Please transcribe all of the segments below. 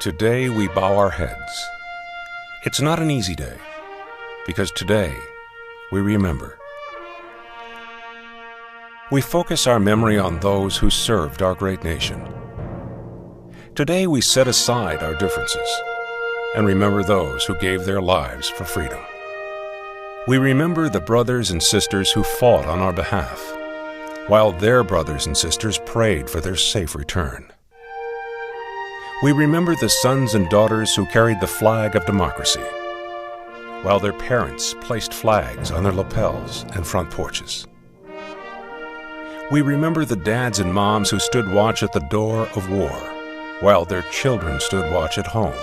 Today we bow our heads. It's not an easy day, because today we remember. We focus our memory on those who served our great nation. Today we set aside our differences and remember those who gave their lives for freedom. We remember the brothers and sisters who fought on our behalf, while their brothers and sisters prayed for their safe return. We remember the sons and daughters who carried the flag of democracy, while their parents placed flags on their lapels and front porches. We remember the dads and moms who stood watch at the door of war, while their children stood watch at home.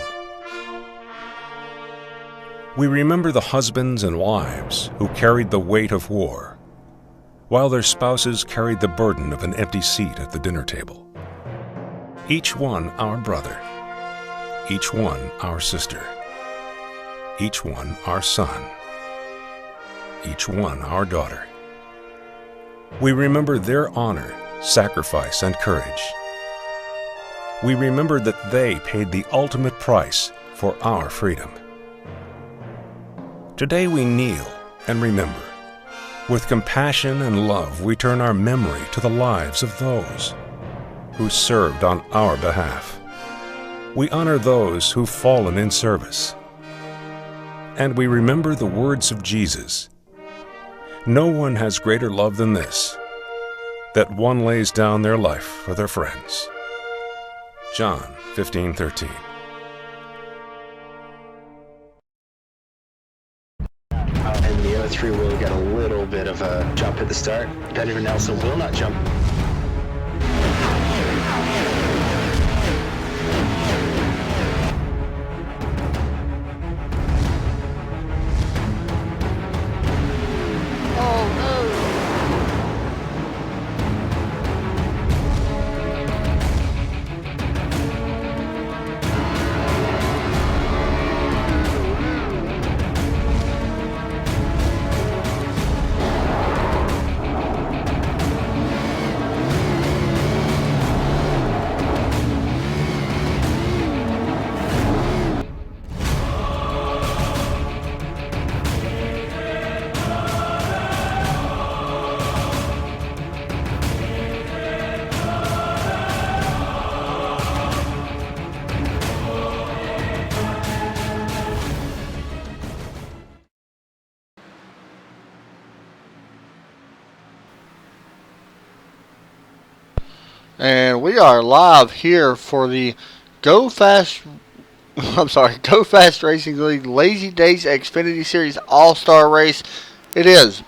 We remember the husbands and wives who carried the weight of war, while their spouses carried the burden of an empty seat at the dinner table. Each one our brother, each one our sister, each one our son, each one our daughter. We remember their honor, sacrifice, and courage. We remember that they paid the ultimate price for our freedom. Today we kneel and remember. With compassion and love, we turn our memory to the lives of those who served on our behalf. We honor those who've fallen in service. And we remember the words of Jesus. No one has greater love than this, that one lays down their life for their friends. John 15:13. And the other three will get a little bit of a jump at the start. Competitor Nelson will not jump. And we are live here for the Go Fast Racing League Lazy Dayz Xfinity Series All-Star Race. It is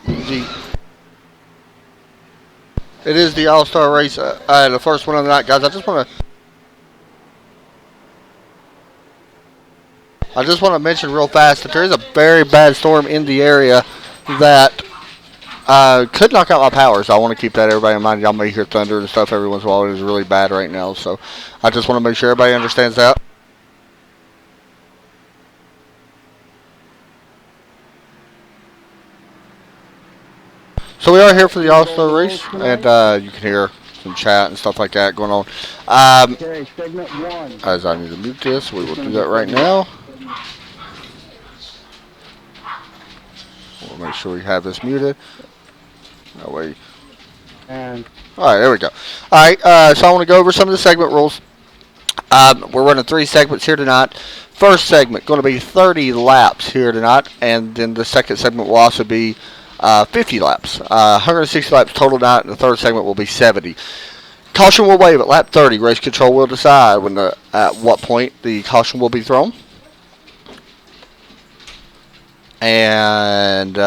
the All-Star Race, the first one of the night, guys. I just want to mention real fast that there is a very bad storm in the area that could knock out my power, so I want to keep that everybody in mind. Y'all may hear thunder and stuff every once in a while. It is really bad right now, so I just want to make sure everybody understands that. So we are here for the All-Star race, and you can hear some chat and stuff like that going on. Okay, segment one. As I need to mute this, we will do that right now. We'll make sure we have this muted. That way. And alright, there we go. Alright, so I want to go over some of the segment rules. We're running 3 segments here tonight. First segment going to be 30 laps here tonight, and then the second segment will also be 50 laps. 160 laps total tonight, and the third segment will be 70. Caution will wave at lap 30. Race control will decide at what point the caution will be thrown. And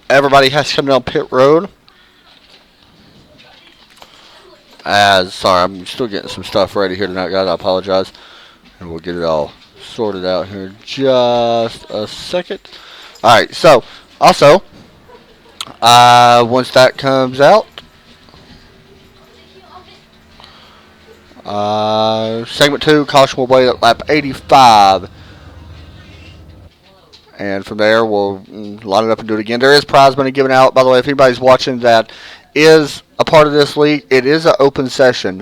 everybody has to come down pit road. Sorry, I'm still getting some stuff ready here tonight, guys. I apologize. And we'll get it all sorted out here in just a second. Alright, so, also, once that comes out, segment 2, caution will wait at lap 85. And from there, we'll line it up and do it again. There is prize money given out. By the way, if anybody's watching that is a part of this league. It is an open session.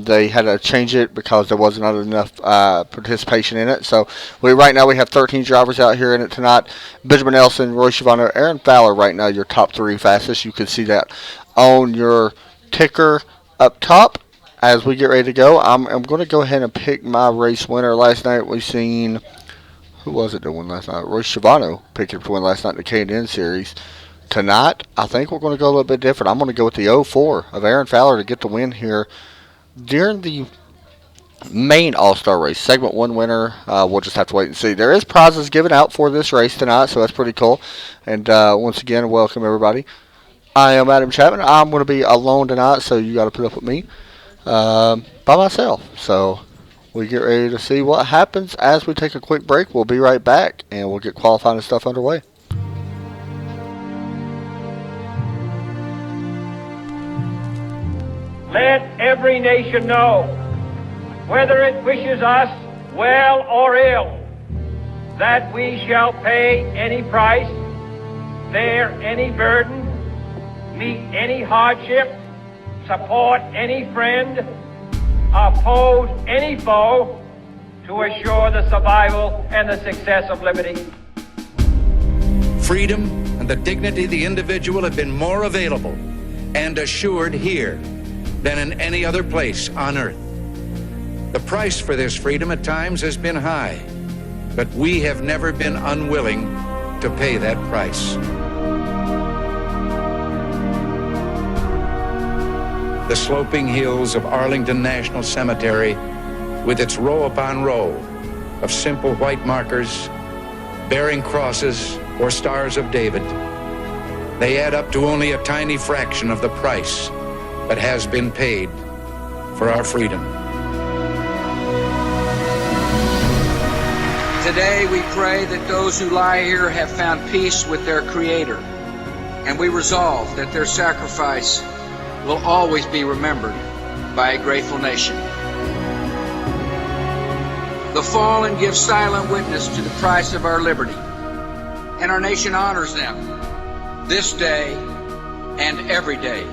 They had to change it because there wasn't enough participation in it. So right now we have 13 drivers out here in it tonight. Benjamin Ellison, Roy Schiavone, Aaron Fowler right now your top 3 fastest. You can see that on your ticker up top. As we get ready to go, I'm going to go ahead and pick my race winner. Last night we seen, who was it that won last night? Roy Schiavone picked it to win last night in the K&N Series. Tonight, I think we're going to go a little bit different. I'm going to go with the 04 of Aaron Fowler to get the win here during the main All-Star race. Segment 1 winner, we'll just have to wait and see. There is prizes given out for this race tonight, so that's pretty cool. And once again, welcome everybody. I am Adam Chapman. I'm going to be alone tonight, so you got to put up with me by myself. So we get ready to see what happens as we take a quick break. We'll be right back, and we'll get qualifying and stuff underway. Let every nation know, whether it wishes us well or ill, that we shall pay any price, bear any burden, meet any hardship, support any friend, oppose any foe, to assure the survival and the success of liberty. Freedom and the dignity of the individual have been more available and assured here than in any other place on earth. The price for this freedom at times has been high, but we have never been unwilling to pay that price. The sloping hills of Arlington National Cemetery, with its row upon row of simple white markers bearing crosses or stars of David, they add up to only a tiny fraction of the price that has been paid for our freedom. Today we pray that those who lie here have found peace with their Creator, and we resolve that their sacrifice will always be remembered by a grateful nation. The fallen give silent witness to the price of our liberty, and our nation honors them this day and every day.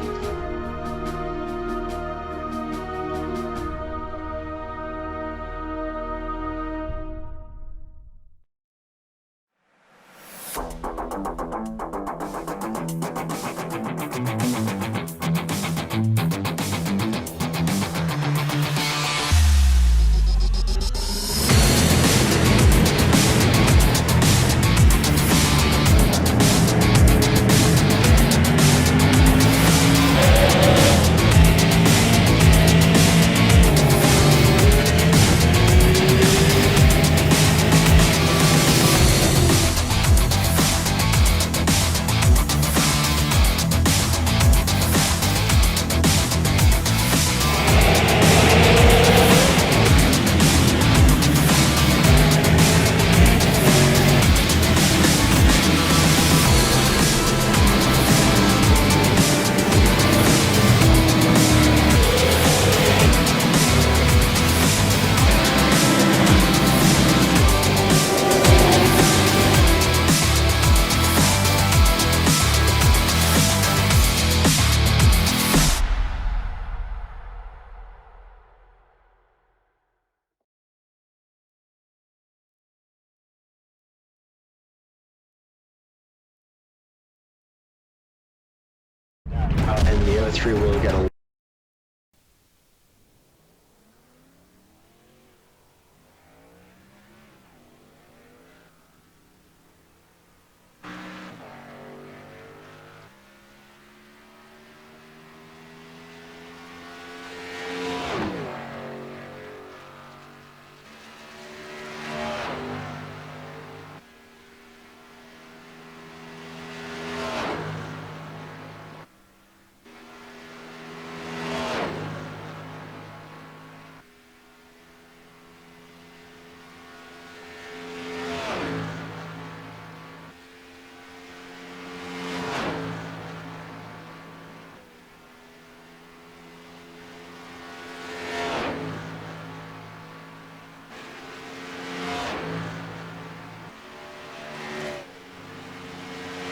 And the other 3 will get a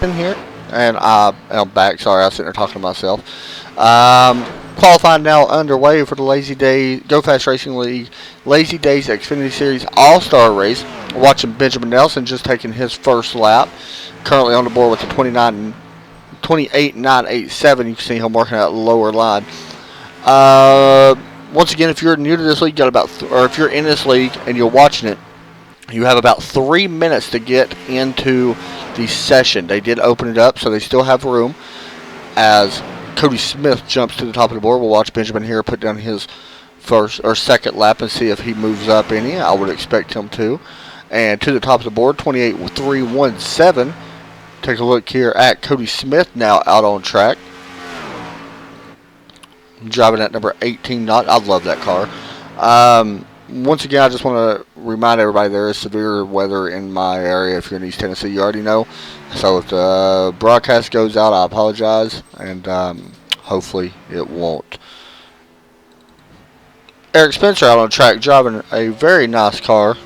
in here. And I'm back. Sorry, I was sitting there talking to myself. Qualifying now underway for the Lazy Days Go Fast Racing League Lazy Days Xfinity Series All-Star Race. We're watching Benjamin Nelson just taking his first lap. Currently on the board with the 28.987. You can see him working that lower line. Once again, if you're new to this league, or if you're in this league and you're watching it, you have about 3 minutes to get into the session. They did open it up, so they still have room. As Cody Smith jumps to the top of the board, we'll watch Benjamin here put down his first or second lap and see if he moves up any. I would expect him to. And to the top of the board, 28.317. Take a look here at Cody Smith now out on track. Driving at number 18 knot. I love that car. Once again, I just want to remind everybody there is severe weather in my area. If you're in East Tennessee, you already know. So if the broadcast goes out, I apologize, and hopefully it won't. Erik Spencer out on track driving a very nice car.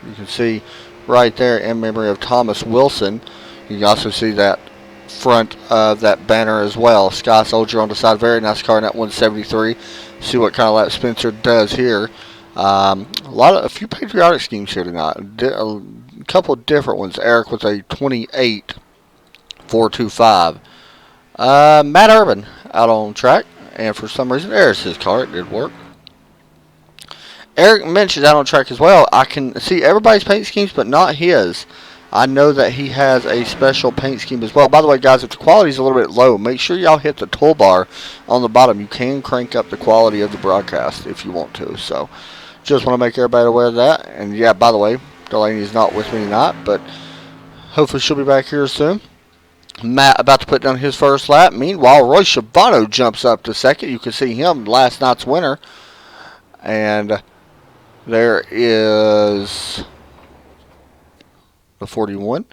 You can see right there in memory of Thomas Wilson. You can also see that front of that banner as well. Sky Soldier on the side. Very nice car in that 173. See what kind of lap Spencer does here. A few patriotic schemes here tonight. A couple of different ones. Erik with a 28.425. Matt Urban out on track, and for some reason there's his car. It did work. Erik Mintz is out on track as well. I can see everybody's paint schemes, but not his. I know that he has a special paint scheme as well. By the way, guys, if the quality is a little bit low, make sure y'all hit the toolbar on the bottom. You can crank up the quality of the broadcast if you want to. So, just want to make everybody aware of that. And yeah, by the way, Delaney is not with me tonight, but hopefully she'll be back here soon. Matt about to put down his first lap. Meanwhile, Roy Schiavano jumps up to second. You can see him, last night's winner. And there is the 41.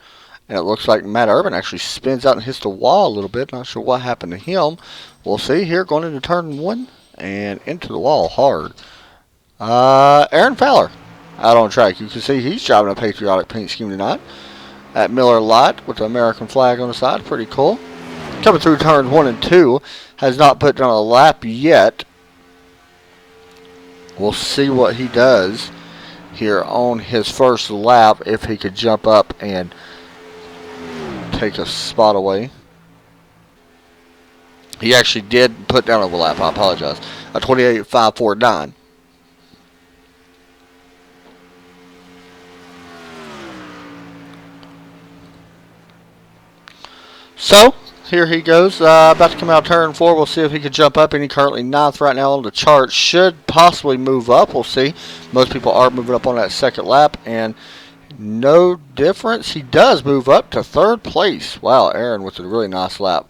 And it looks like Matt Urban actually spins out and hits the wall a little bit. Not sure what happened to him. We'll see here going into turn 1 and into the wall hard. Aaron Fowler out on track. You can see he's driving a patriotic paint scheme tonight. At Miller Lite with the American flag on the side. Pretty cool. Coming through turns 1 and 2. Has not put down a lap yet. We'll see what he does here on his first lap. If he could jump up and take a spot away. He actually did put down a lap. I apologize. A 28.549. So, here he goes, about to come out turn 4. We'll see if he can jump up. And he's currently 9th right now on the chart. Should possibly move up. We'll see. Most people are moving up on that second lap. And no difference. He does move up to 3rd place. Wow, Aaron with a really nice lap.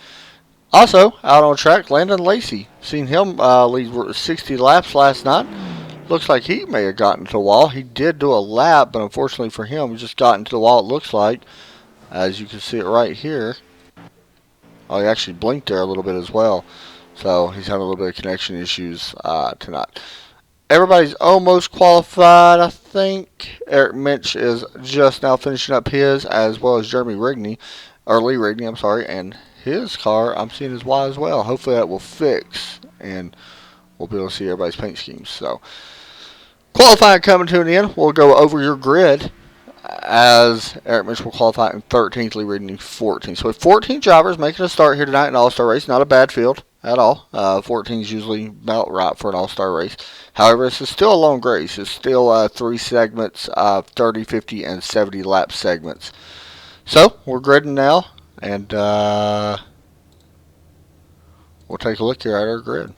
Also, out on track, Landon Lacey. Seen him lead 60 laps last night. Looks like he may have gotten to the wall. He did do a lap, but unfortunately for him, he just got into the wall, it looks like. As you can see it right here. Oh, he actually blinked there a little bit as well. So, he's having a little bit of connection issues tonight. Everybody's almost qualified, I think. Erik Mintz is just now finishing up his, as well as Jeremy Rigney. Or Lee Rigney, I'm sorry. And his car, I'm seeing is Y as well. Hopefully that will fix. And we'll be able to see everybody's paint schemes. So, qualifying coming to an end. We'll go over your grid. As Erik Mintz will qualify in 13th, Lee Rigney 14th. So we have 14 drivers making a start here tonight in an all-star race. Not a bad field at all. 14 is usually about right for an all-star race. However, this is still a long race. It's still 3 segments, 30, 50, and 70 lap segments. So we're gridding now, and we'll take a look here at our grid.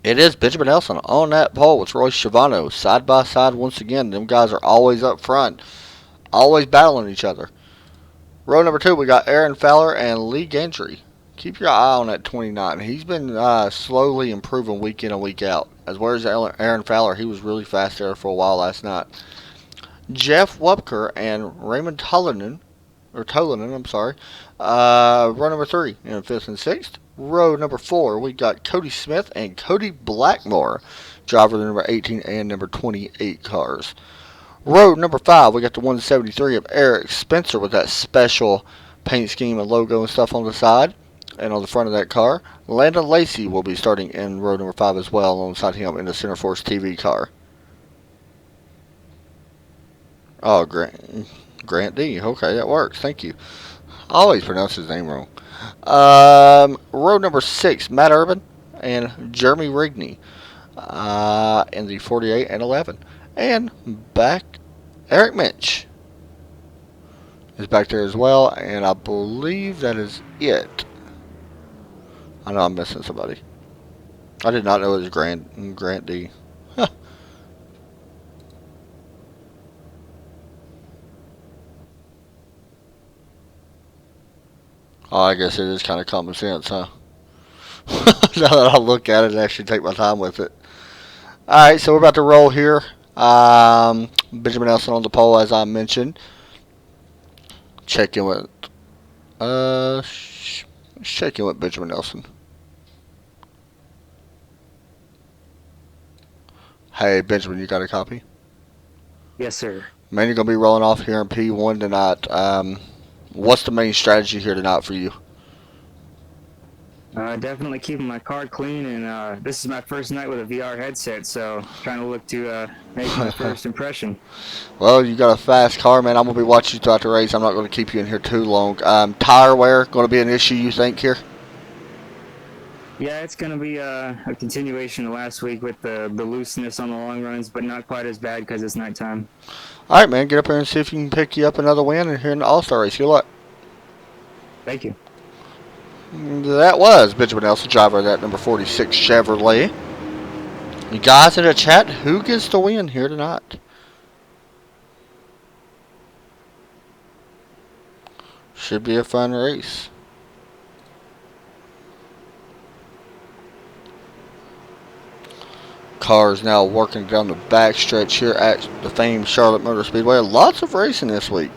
It is Benjamin Ellison on that pole with Roy Schiavano side by side once again. Them guys are always up front, always battling each other. Row number 2, we got Aaron Fowler and Lee Gentry. Keep your eye on that 29. He's been slowly improving week in and week out. As well as Aaron Fowler, he was really fast there for a while last night. Jeff Wupker and Raymond Tallington, I'm sorry. Row number 3 in 5th and 6th. Row number 4, we got Cody Smith and Cody Blackmore, driver the number 18 and number 28 cars. Row number 5, we got the 173 of Erik Spencer with that special paint scheme and logo and stuff on the side and on the front of that car. Landon Lacey will be starting in row number 5 as well, alongside him in the Center Force TV car. Oh, Grant D. Okay, that works. Thank you. I always pronounce his name wrong. Row number 6, Matt Urban and Jeremy Rigney in the 48 and 11. And back, Erik Mintz is back there as well, and I believe that is it. I know I'm missing somebody. I did not know it was Grant D. Huh. Oh, I guess it is kind of common sense, huh? Now that I look at it and actually take my time with it. Alright, so we're about to roll here. Benjamin Ellison on the pole, as I mentioned. Check in with Benjamin Ellison. Hey, Benjamin, you got a copy? Yes, sir. Man, you're going to be rolling off here in P1 tonight. What's the main strategy here tonight for you? Definitely keeping my car clean, and this is my first night with a VR headset, so trying to look to make my first impression. Well, you got a fast car, man. I'm going to be watching you throughout the race. I'm not going to keep you in here too long. Tire wear going to be an issue, you think, here? Yeah, it's going to be a continuation of last week with the looseness on the long runs, but not quite as bad because it's nighttime. All right, man. Get up here and see if you can pick you up another win here in the All-Star race. Good luck. Thank you. That was Benjamin Ellison, driver of that number 46 Chevrolet. You guys in the chat, who gets the win here tonight? Should be a fun race. Cars now working down the back stretch here at the famed Charlotte Motor Speedway. Lots of racing this week.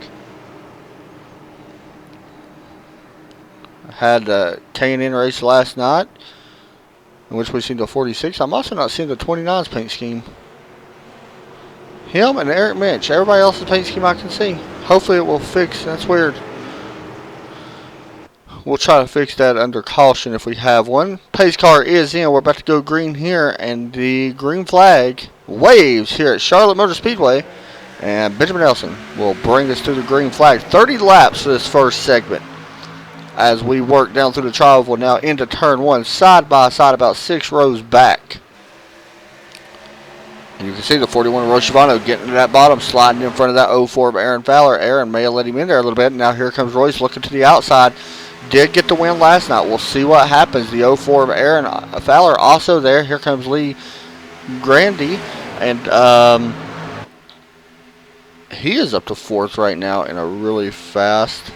Had the K&N race last night, in which we've seen the 46. I'm also not seeing the 29's paint scheme. Him and Erik Mintz. Everybody else's paint scheme I can see. Hopefully it will fix. That's weird. We'll try to fix that under caution if we have one. Pace car is in. We're about to go green here, and the green flag waves here at Charlotte Motor Speedway. And Benjamin Ellison will bring us to the green flag. 30 laps for this first segment. As we work down through the trial, we'll now into turn 1, side by side, about 6 rows back. And you can see the 41 Roy Schiavone getting to that bottom, sliding in front of that 04 of Aaron Fowler. Aaron may have let him in there a little bit. And now here comes Royce looking to the outside. Did get the win last night. We'll see what happens. The 04 of Aaron Fowler also there. Here comes Lee Grandy. And he is up to 4th right now in a really fast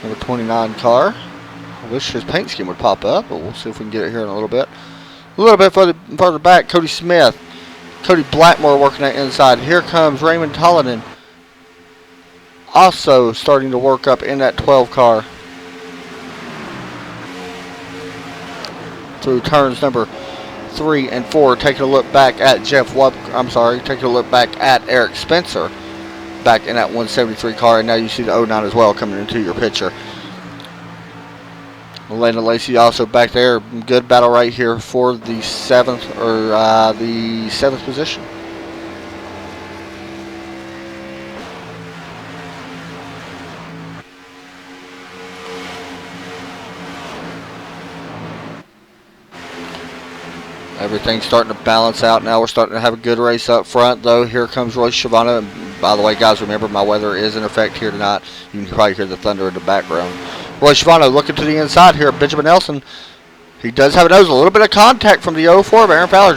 number 29 car. I wish his paint scheme would pop up, but we'll see if we can get it here in a little bit. A little bit further back, Cody Smith. Cody Blackmore working that inside. Here comes Raymond Tallington, also starting to work up in that 12 car. Through turns number 3 and 4, taking a look back at taking a look back at Eric Spencer. Back in that 173 car, and now you see the 09 as well coming into your picture. Landon Lacey also back there. Good battle right here for the 7th position. Everything's starting to balance out now. We're starting to have a good race up front, though. Here comes Roy Schiavone. And by the way, guys, remember my weather is in effect here tonight. You can probably hear the thunder in the background. Roy Schiavone looking to the inside here. Benjamin Ellison. He does have a nose. A little bit of contact from the 04 of Aaron Fowler.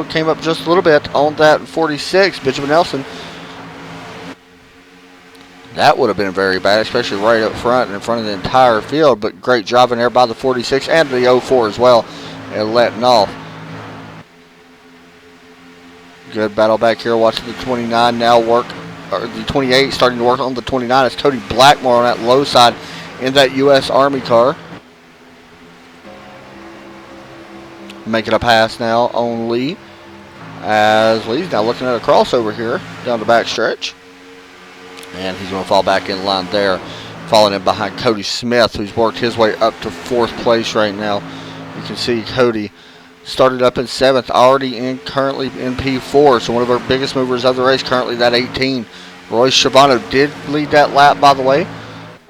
Came up just a little bit on that 46. Benjamin Ellison. That would have been very bad, especially right up front and in front of the entire field. But great driving there by the 46 and the 04 as well, and letting off. Good battle back here. Watching the 29 now work, or the 28 starting to work on the 29. It's Cody Blackmore on that low side in that U.S. Army car. Making a pass now on Lee, as Lee's now looking at a crossover here down the back stretch. And he's going to fall back in line there. falling in behind Cody Smith, who's worked his way up to 4th place right now. You can see Cody started up in 7th, already currently in P4, so one of our biggest movers of the race, currently that 18. Royce Schiavano did lead that lap, by the way,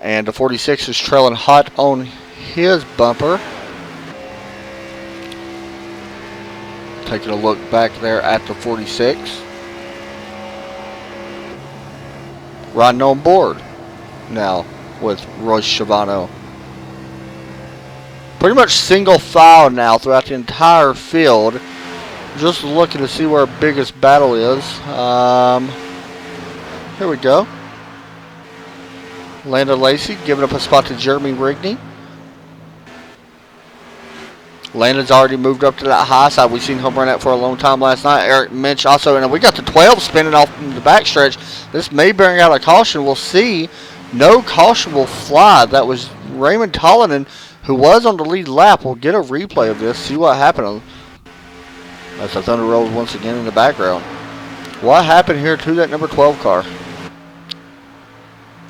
and the 46 is trailing hot on his bumper. Taking a look back there at the 46. Riding on board now with Royce Schiavano. Pretty much single file now throughout the entire field. Just looking to see where our biggest battle is. Here we go. Landon Lacey giving up a spot to Jeremy Rigney. Landon's already moved up to that high side. We've seen him run that for a long time last night. Erik Mintz also, and we got the 12 spinning off in the backstretch. This may bring out a caution. We'll see. No caution will fly. That was Raymond Tallington, who was on the lead lap. We'll get a replay of this, see what happened. That's the Thunder Rolls once again in the background. What happened here to that number 12 car?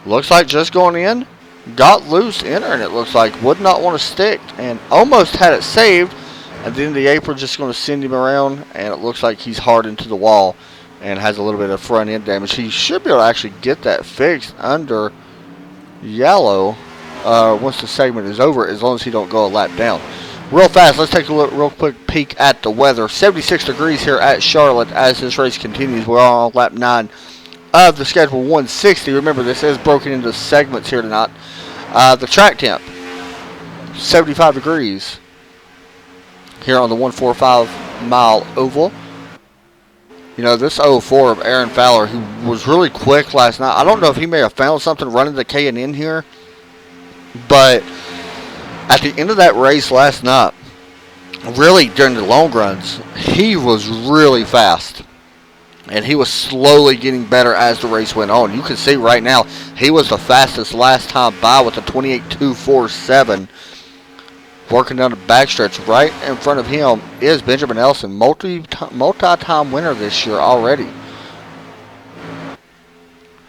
Looks like just going in. Got loose entering, it looks like. Would not want to stick and almost had it saved. And then the apron just going to send him around. And it looks like he's hard into the wall and has a little bit of front end damage. He should be able to actually get that fixed under yellow once the segment is over, as long as he don't go a lap down. Real fast, let's take a look, real quick peek at the weather. 76 degrees here at Charlotte as this race continues. We're on lap 9 of the schedule 160. Remember, this is broken into segments here tonight. The track temp, 75 degrees here on the 145-mile oval. You know, this 04 of Aaron Fowler, who was really quick last night. I don't know if he may have found something running the K&N here, but at the end of that race last night, really during the long runs, he was really fast. And he was slowly getting better as the race went on. You can see right now, he was the fastest last time by with a 28.247. Working down the backstretch. Right in front of him is Benjamin Ellison, multi-time winner this year already.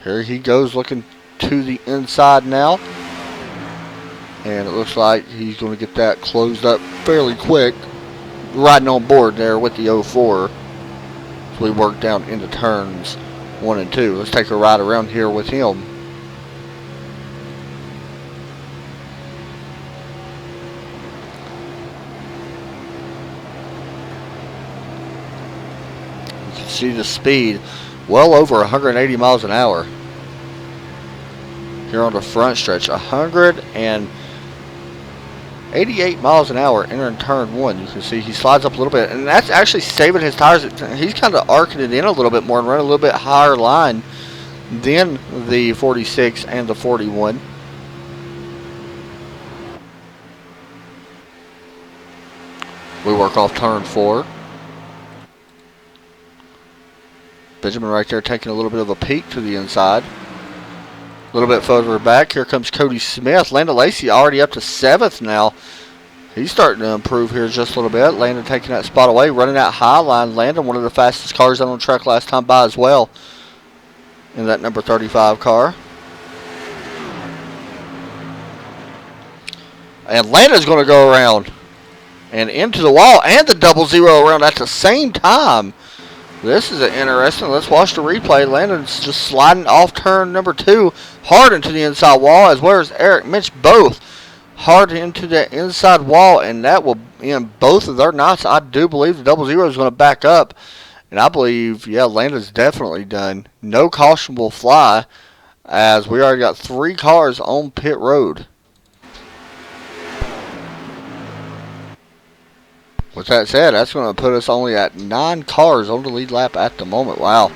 Here he goes looking to the inside now. And it looks like he's going to get that closed up fairly quick. Riding on board there with the 04. We work down into turns 1 and 2. Let's take a ride around here with him. You can see the speed well over 180 miles an hour here on the front stretch. 188 miles an hour entering turn 1. You can see he slides up a little bit, and that's actually saving his tires. He's kind of arcing it in a little bit more and running a little bit higher line than the 46 and the 41. We work off turn 4. Benjamin right there taking a little bit of a peek to the inside. A little bit further back, here comes Cody Smith. Landon Lacey already up to 7th now. He's starting to improve here just a little bit. Landon taking that spot away, running that high line. Landon, one of the fastest cars out on track last time by as well in that number 35 car. And Landon's going to go around and into the wall and the 00 around at the same time. This is interesting. Let's watch the replay. Landon's just sliding off turn number 2, hard into the inside wall, as well as Erik Mintz, both hard into the inside wall, and that will end both of their knots. I do believe the 00 is going to back up, and I believe, yeah, Landon's definitely done. No caution will fly, as we already got 3 cars on pit road. With that said, that's going to put us only at 9 cars on the lead lap at the moment. Wow.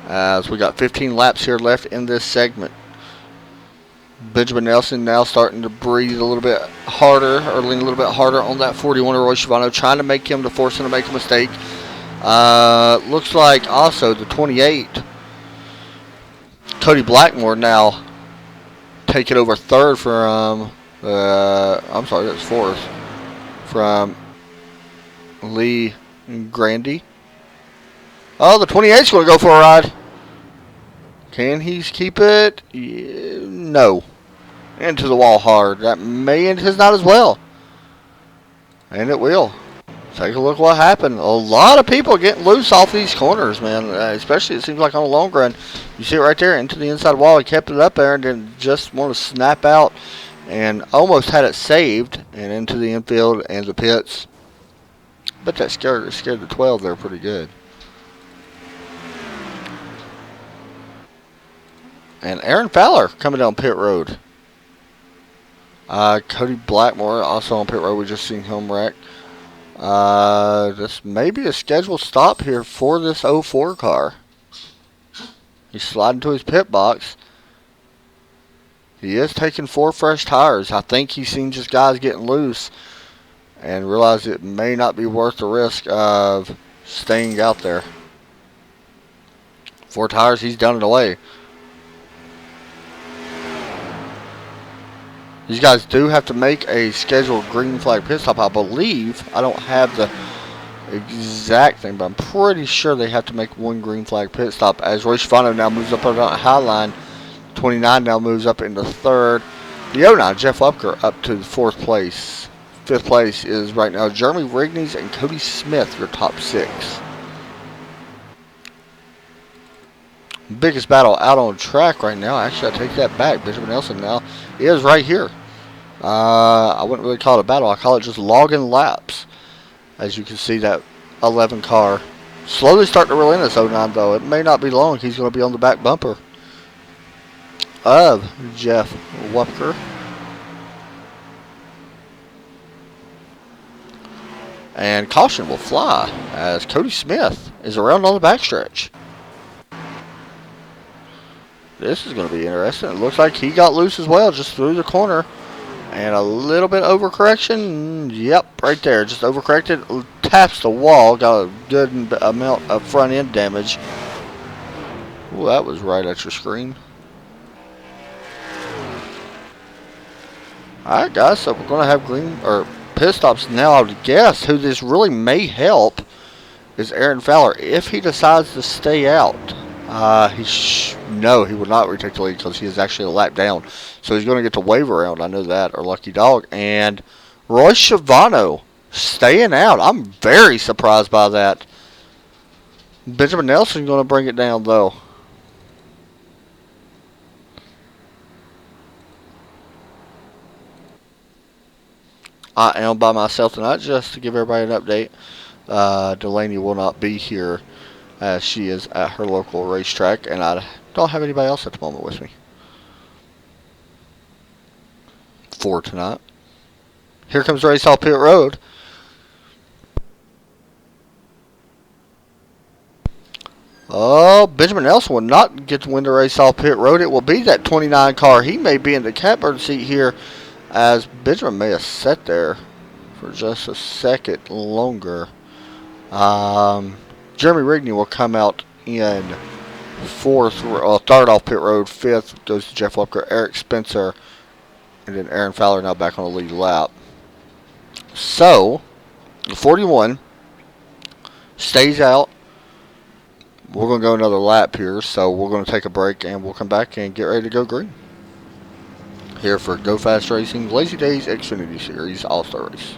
As we got 15 laps here left in this segment. Benjamin Ellison now starting to breathe a little bit harder, or lean a little bit harder on that 41 Roy Schiavano, trying to make him to force him to make a mistake. Looks like also the 28, Cody Blackmore now taking over 3rd from, I'm sorry, that's 4th. From Lee Grandy. Oh, the 28's going to go for a ride. Can he keep it? No. Into the wall hard. That may end his night as well. And it will. Take a look what happened. A lot of people getting loose off these corners, man. Especially, it seems like on the long run. You see it right there, into the inside wall. He kept it up there and then just wanted to snap out and almost had it saved and into the infield and the pits. But that scared the 12 there pretty good. And Aaron Fowler coming down pit road. Cody Blackmore also on pit road. We just seen him wreck. This may be a scheduled stop here for this 04 car. He's sliding to his pit box. He is taking 4 fresh tires. I think he's seen just guys getting loose and realized it may not be worth the risk of staying out there. 4 tires, he's done it away. These guys do have to make a scheduled green flag pit stop, I believe. I don't have the exact thing, but I'm pretty sure they have to make 1 green flag pit stop. As Roy Schifano now moves up on the high line. 29 now moves up into 3rd. The 09, Jeff Lepker, up to 4th place. 5th place is right now Jeremy Rigneys and Cody Smith, your top 6. Biggest battle out on track right now. Actually, I take that back. Benjamin Ellison now is right here. I wouldn't really call it a battle. I call it just logging laps. As you can see, that 11 car slowly starting to reel in this 09, though. It may not be long. He's going to be on the back bumper of Jeff Lepker. And caution will fly as Cody Smith is around on the backstretch. This is going to be interesting. It looks like he got loose as well, just through the corner. And a little bit overcorrection. Yep, right there. Just overcorrected. Taps the wall. Got a good amount of front end damage. Ooh, that was right at your screen. Alright, guys. So we're going to have green or pit stops now. I would guess who this really may help is Aaron Fowler if he decides to stay out. No, he will not retake the lead because he is actually a lap down. So he's going to get to wave around. I know that, or lucky dog. And Roy Schifano staying out. I'm very surprised by that. Benjamin Nelson's going to bring it down, though. I am by myself tonight, just to give everybody an update. Delaney will not be here as she is at her local racetrack, and I don't have anybody else at the moment with me for tonight. Here comes Race Hall Pit Road. Oh, Benjamin Nelson will not get to win the Race Hall Pit Road. It will be that 29 car. He may be in the catbird seat here, as Benjamin may have sat there for just a second longer. Jeremy Rigney will come out in 4th, third off pit road. 5th goes to Jeff Lepker, Eric Spencer, and then Aaron Fowler now back on the lead lap. So, the 41 stays out. We're going to go another lap here, so we're going to take a break and we'll come back and get ready to go green. Here for Go Fast Racing, Lazy Dayz Xfinity Series All-Star Race.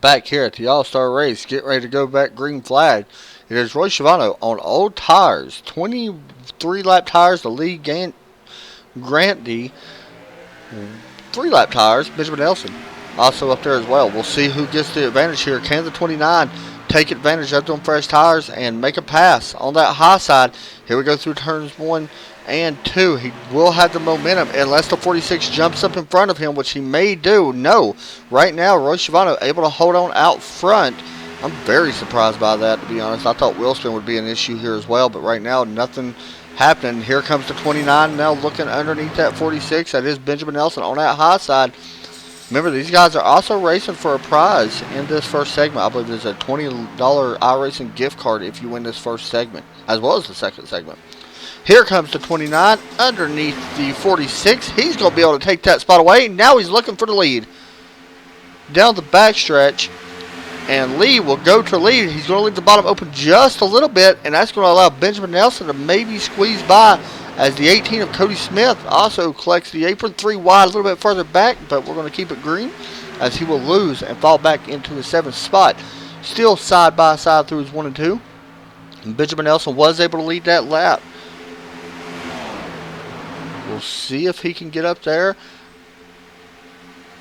back here at the All-Star race. Get ready to go back green flag. It is Roy Schiavone on old tires. 23-lap tires. The lead Grandy. 3-lap tires. Benjamin Ellison also up there as well. We'll see who gets the advantage here. Can the 29 take advantage of them fresh tires and make a pass on that high side? Here we go through turns 1 and 2. He will have the momentum unless the 46 jumps up in front of him, which he may do. No. Right now, Roy Schiavone able to hold on out front. I'm very surprised by that, to be honest. I thought wheel spin would be an issue here as well, but right now, nothing happening. Here comes the 29 now looking underneath that 46. That is Benjamin Ellison on that high side. Remember, these guys are also racing for a prize in this first segment. I believe there's a $20 iRacing gift card if you win this first segment, as well as the second segment. Here comes the 29 underneath the 46. He's going to be able to take that spot away. Now he's looking for the lead. Down the backstretch, and Lee will go to lead. He's going to leave the bottom open just a little bit, and that's going to allow Benjamin Nelson to maybe squeeze by, as the 18 of Cody Smith also collects the apron 3 wide, a little bit further back, but we're going to keep it green, as he will lose and fall back into the 7th spot. Still side by side through his 1 and 2. And Benjamin Nelson was able to lead that lap. We'll see if he can get up there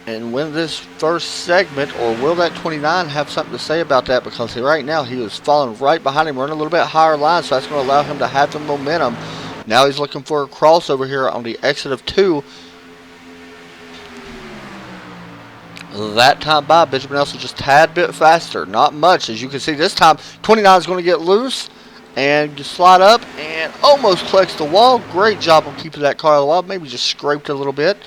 and win this first segment, or will that 29 have something to say about that? Because right now he was falling right behind him, running a little bit higher line, so that's going to allow him to have the momentum. Now he's looking for a crossover here on the exit of 2. That time by Benjamin Nelson just a tad bit faster, not much. As you can see, this time 29 is going to get loose and slide up and almost collects the wall. Great job on keeping that car on the wall. Maybe just scraped a little bit.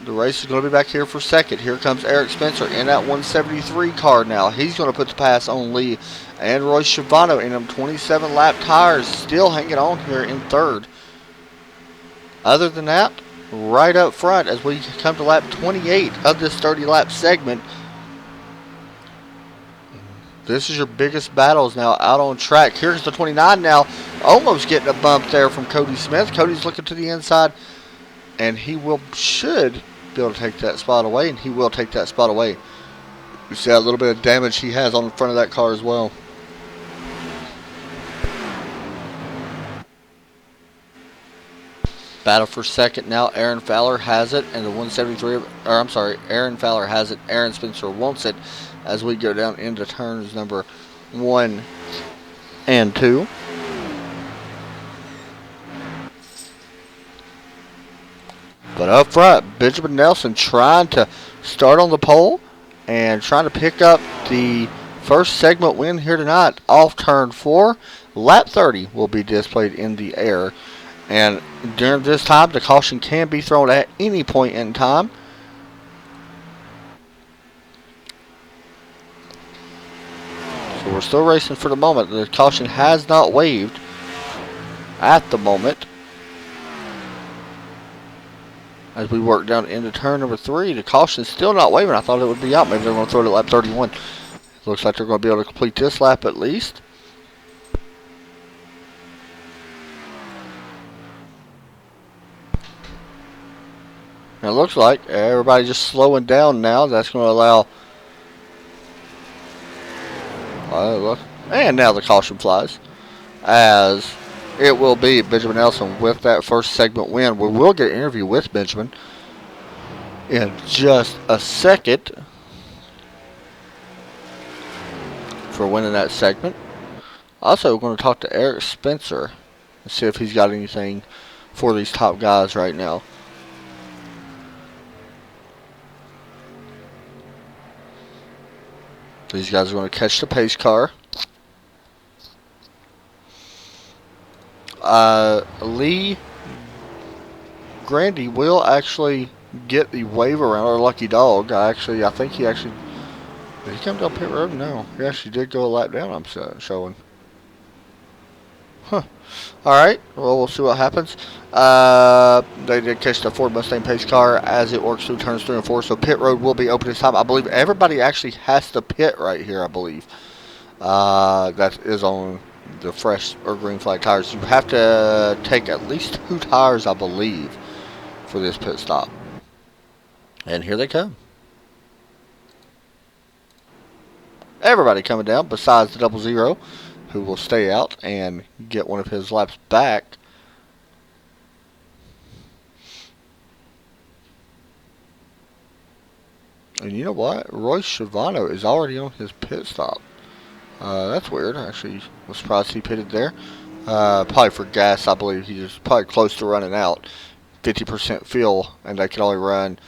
The race is going to be back here for second. Here comes Erik Spencer in that 173 car now. He's going to put the pass on Lee. And Roy Schiavone in them 27-lap tires, still hanging on here in third. Other than that, right up front as we come to lap 28 of this 30-lap segment, this is your biggest battles now out on track. Here's the 29 now, almost getting a bump there from Cody Smith. Cody's looking to the inside, and he should be able to take that spot away, and he will take that spot away. You see that little bit of damage he has on the front of that car as well. Battle for second now. Aaron Fowler has it, and the 173. Aaron Fowler has it. Aaron Spencer wants it as we go down into turns number 1 and 2. But up front, Benjamin Nelson trying to start on the pole and trying to pick up the first segment win here tonight off turn 4. Lap 30 will be displayed in the air. And during this time, the caution can be thrown at any point in time. So we're still racing for the moment. The caution has not waived at the moment. As we work down into turn number 3, the caution is still not waving. I thought it would be out. Maybe they're going to throw it at lap 31. Looks like they're going to be able to complete this lap at least. And it looks like everybody just slowing down now. That's going to allow... and now the caution flies. As it will be Benjamin Ellison with that first segment win. We will get an interview with Benjamin in just a second for winning that segment. Also, we're going to talk to Erik Spencer and see if he's got anything for these top guys right now. These guys are going to catch the pace car. Lee Grandy will actually get the wave around, or lucky dog. I think he actually... Did he come down pit road? No. He actually did go a lap down, I'm showing. Huh. Alright, well, we'll see what happens. They did catch the Ford Mustang pace car as it works through turns 3 and 4, so pit road will be open this time. I believe everybody actually has to pit right here, I believe. That is on the fresh or green flag tires. You have to take at least 2 tires, I believe, for this pit stop. And here they come. everybody coming down besides the 00, who will stay out and get one of his laps back. And you know what? Royce Schiavano is already on his pit stop. That's weird. Actually, was surprised he pitted there. Probably for gas, I believe. He was probably close to running out. 50% fuel, and they can only run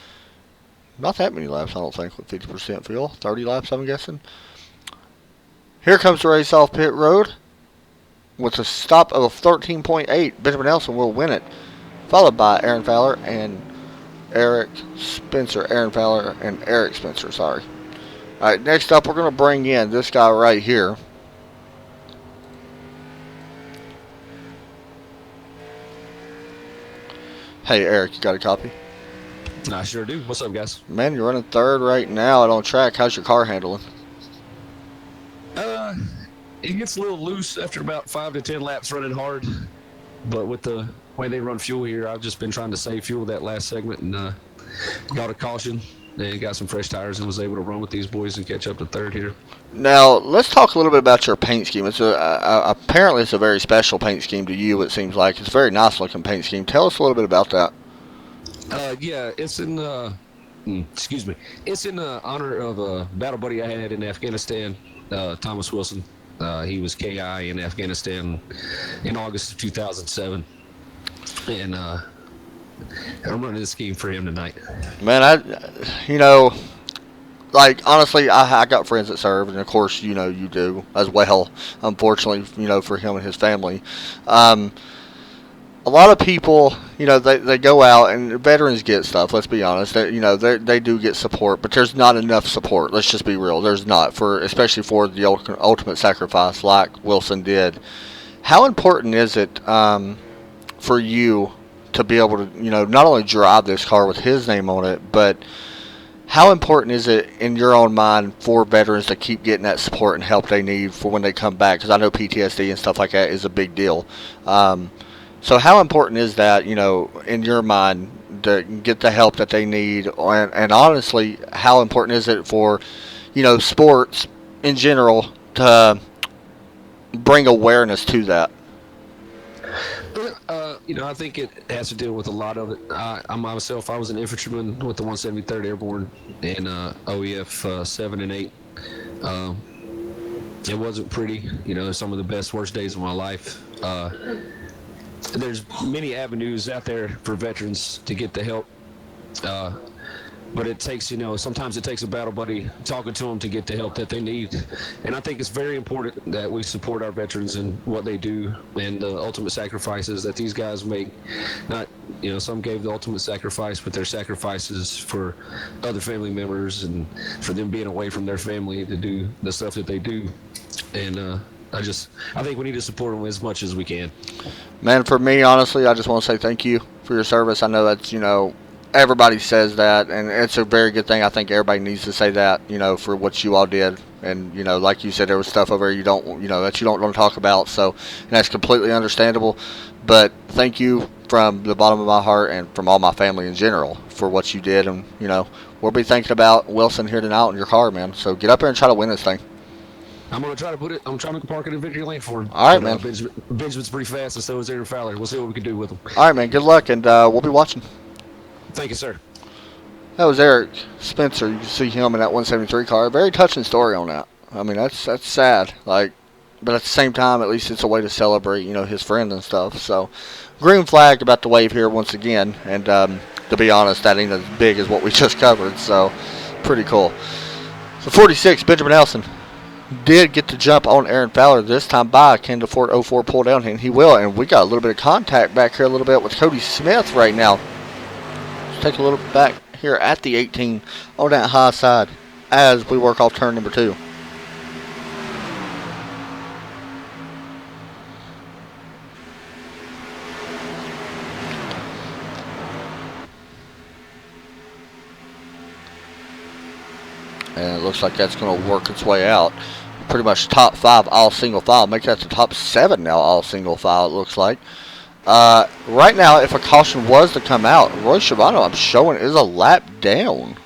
not that many laps, I don't think, with 50% fuel. 30 laps, I'm guessing. Here comes the race off pit road with a stop of 13.8. Benjamin Ellison will win it, followed by Aaron Fowler and Eric Spencer. Aaron Fowler and Eric Spencer, sorry. All right, next up, we're going to bring in this guy right here. Hey, Eric, you got a copy? I sure do. What's up, guys? Man, you're running third right now out on track. How's your car handling? It gets a little loose after about 5 to 10 laps running hard. But with the way they run fuel here, I've just been trying to save fuel that last segment and got a caution and got some fresh tires and was able to run with these boys and catch up to third here. Now, let's talk a little bit about your paint scheme. It's apparently it's a very special paint scheme to you, it seems like. It's a very nice-looking paint scheme. Tell us a little bit about that. Yeah, it's in it's in honor of a battle buddy I had in Afghanistan, Thomas Wilson. He was KI in Afghanistan in August of 2007, and I'm running this scheme for him tonight. Man, honestly, I got friends that serve, and of course, you do as well. Unfortunately, for him and his family. A lot of people, they go out and veterans get stuff. Let's be honest. They do get support, but there's not enough support. Let's just be real. There's not especially for the ultimate sacrifice like Wilson did. How important is it for you to be able to, not only drive this car with his name on it, but how important is it in your own mind for veterans to keep getting that support and help they need for when they come back? Because I know PTSD and stuff like that is a big deal. So how important is that, in your mind, to get the help that they need? And honestly, how important is it for, sports in general to bring awareness to that? I think it has to deal with a lot of it. I myself, I was an infantryman with the 173rd Airborne in OEF 7 and 8. It wasn't pretty, some of the best, worst days of my life. There's many avenues out there for veterans to get the help, but it takes, sometimes it takes a battle buddy talking to them to get the help that they need. And I think it's very important that we support our veterans and what they do and the ultimate sacrifices that these guys make. Not, some gave the ultimate sacrifice, but their sacrifices for other family members and for them being away from their family to do the stuff that they do. And I think we need to support them as much as we can. Man, for me, honestly, I just want to say thank you for your service. I know that's, everybody says that, and it's a very good thing. I think everybody needs to say that, for what you all did. And, like you said, there was stuff over there that you don't want to talk about. So, and that's completely understandable. But thank you from the bottom of my heart and from all my family in general for what you did. And, we'll be thinking about Wilson here tonight in your car, man. So get up there and try to win this thing. I'm going to try to put it. I'm trying to park it in victory lane for him. All right, man. Benjamin's pretty fast, and so is Aaron Fowler. We'll see what we can do with him. All right, man. Good luck, and we'll be watching. Thank you, sir. That was Eric Spencer. You can see him in that 173 car. Very touching story on that. I mean, that's sad. But at the same time, at least it's a way to celebrate, his friend and stuff. So, green flag about to wave here once again. And to be honest, that ain't as big as what we just covered. So, pretty cool. So, 46, Benjamin Ellison did get to jump on Aaron Fowler this time by Ken DeFort 04 pull down, and he will. And we got a little bit of contact back here a little bit with Cody Smith right now. Let's take a little back here at the 18 on that high side as we work off turn number 2. And it looks like that's going to work its way out. Pretty much top 5 all single file. Make that the top 7 now all single file, it looks like. Right now, if a caution was to come out, Roy Schiavano, I'm showing, is a lap down.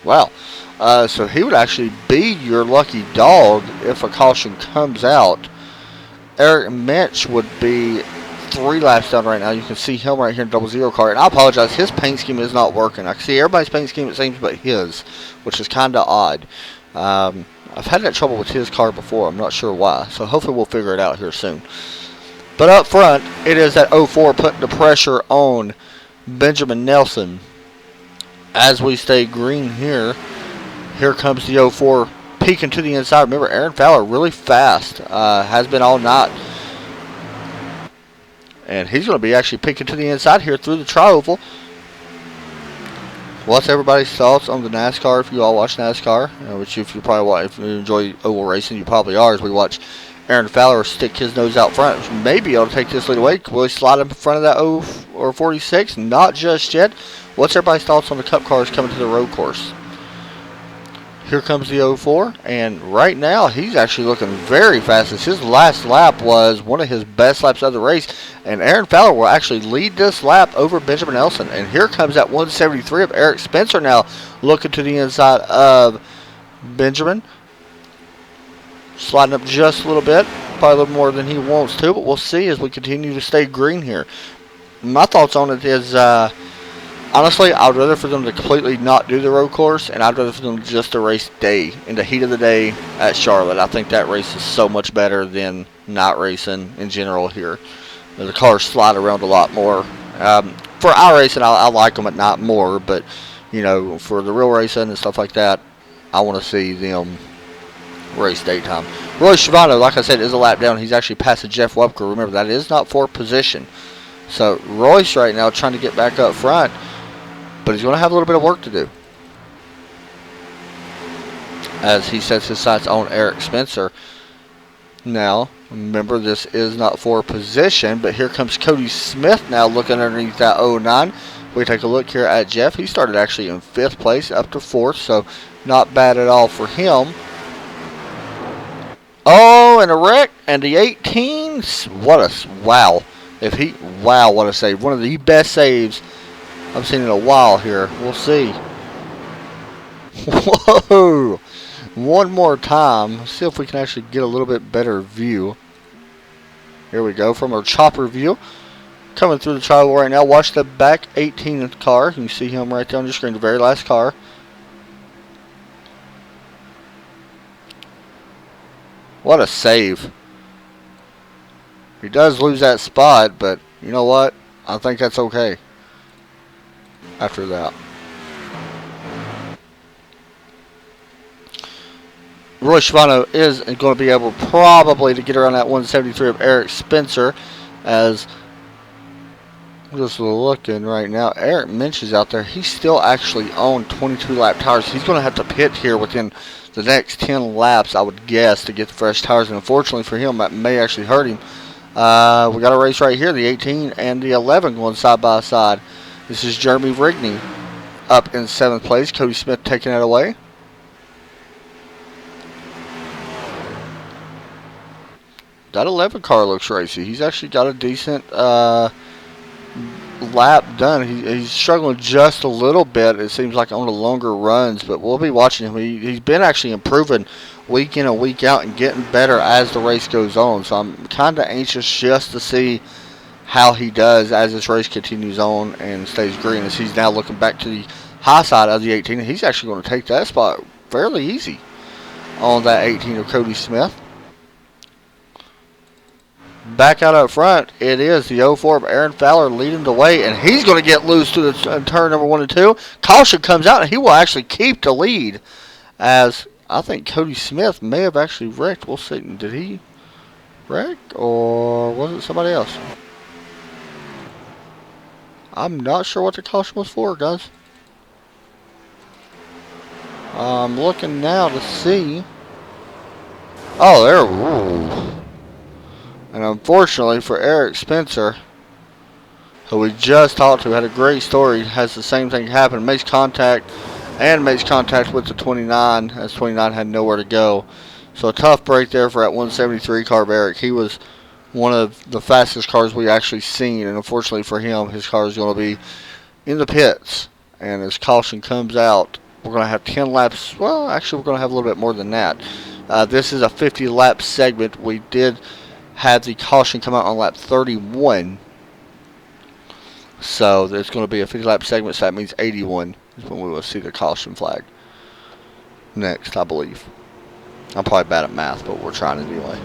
Wow. So he would actually be your lucky dog if a caution comes out. Erik Mintz would be 3 laps down right now. You can see him right here in 00 car. And I apologize, his paint scheme is not working. I can see everybody's paint scheme, it seems, but his, which is kind of odd. I've had that trouble with his car before. I'm not sure why. So hopefully we'll figure it out here soon. But up front, it is that 04 putting the pressure on Benjamin Nelson. As we stay green here, here comes the 04 peeking to the inside. Remember, Aaron Fowler really fast. Has been all night. And he's going to be actually peeking to the inside here through the tri-oval. What's everybody's thoughts on the NASCAR? If you all watch NASCAR, which if you probably watch, if you enjoy oval racing, you probably are. As we watch Aaron Fowler stick his nose out front, maybe able to take this lead away. Will he slide in front of that 0 or 46? Not just yet. What's everybody's thoughts on the Cup cars coming to the road course? Here comes the 04, and right now he's actually looking very fast. His last lap was one of his best laps of the race, and Aaron Fowler will actually lead this lap over Benjamin Ellison. And here comes that 173 of Eric Spencer now looking to the inside of Benjamin. Sliding up just a little bit, probably a little more than he wants to, but we'll see as we continue to stay green here. My thoughts on it is, honestly, I'd rather for them to completely not do the road course, and I'd rather for them just to race day, in the heat of the day at Charlotte. I think that race is so much better than not racing in general here. The cars slide around a lot more. For our racing, I like them at night more, but, you know, for the real racing and stuff like that, I want to see them race daytime. Roy Schiavone, like I said, is a lap down. He's actually passing Jeff Webker. Remember, that is not for position. So Royce right now trying to get back up front, but he's going to have a little bit of work to do as he sets his sights on Eric Spencer. Now, remember, this is not for position, but here comes Cody Smith now looking underneath that 09. We take a look here at Jeff. He started actually in 5th place up to 4th, so not bad at all for him. Oh, and a wreck, and the 18s. What a wow! What a save! One of the best saves I've seen in a while here. We'll see. Whoa! One more time. Let's see if we can actually get a little bit better view. Here we go from our chopper view. Coming through the tri-oval right now. Watch the back 18 car. You can see him right there on your screen, the very last car. What a save. He does lose that spot, but you know what? I think that's okay after that. Roy Schiavone is going to be able probably to get around that 173 of Eric Spencer, as I'm just looking right now. Erik Mintz is out there. He's still actually on 22 lap tires. He's going to have to pit here within the next 10 laps, I would guess, to get the fresh tires. And unfortunately for him, that may actually hurt him. We got a race right here, the 18 and the 11 going side by side. This is Jeremy Rigney up in 7th place. Cody Smith taking it away. That 11 car looks racy. He's actually got a decent lap done. He's struggling just a little bit, it seems like, on the longer runs, but we'll be watching him. He's been actually improving week in and week out and getting better as the race goes on, so I'm kind of anxious just to see how he does as this race continues on and stays green, as he's now looking back to the high side of the 18. He's actually going to take that spot fairly easy on that 18 of Cody Smith. Back out up front, it is the 04 of Aaron Fowler leading the way, and he's going to get loose to the turn number 1 and 2. Caution comes out, and he will actually keep the lead, as I think Cody Smith may have actually wrecked. We'll see. Did he wreck, or was it somebody else? I'm not sure what the caution was for, guys. I'm looking now to see. Oh, there. Ooh. And unfortunately for Eric Spencer, who we just talked to, had a great story, has the same thing happen. Makes contact with the 29, as 29 had nowhere to go. So a tough break there for that 173 car of Eric. He was one of the fastest cars we actually seen, and unfortunately for him, his car is going to be in the pits. And as caution comes out, We're going to have 10 laps. Well, actually, we're going to have a little bit more than that. This is a 50-lap segment. We did have the caution come out on lap 31. So there's going to be a 50-lap segment, so that means 81 is when we will see the caution flag next, I believe. I'm probably bad at math, but we're trying it anyway.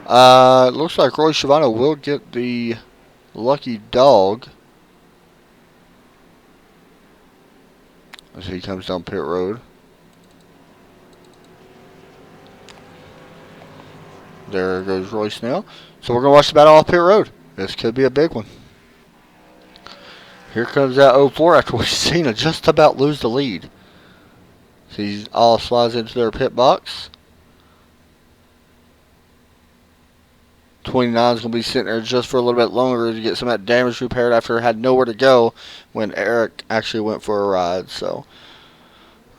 It looks like Roy Schiavone will get the lucky dog as he comes down pit road. There goes Royce now. So we're going to watch the battle off pit road. This could be a big one. Here comes that 04 after we've seen it just about lose the lead. See, all slides into their pit box. 29 is going to be sitting there just for a little bit longer to get some of that damage repaired after it had nowhere to go when Erik actually went for a ride. So,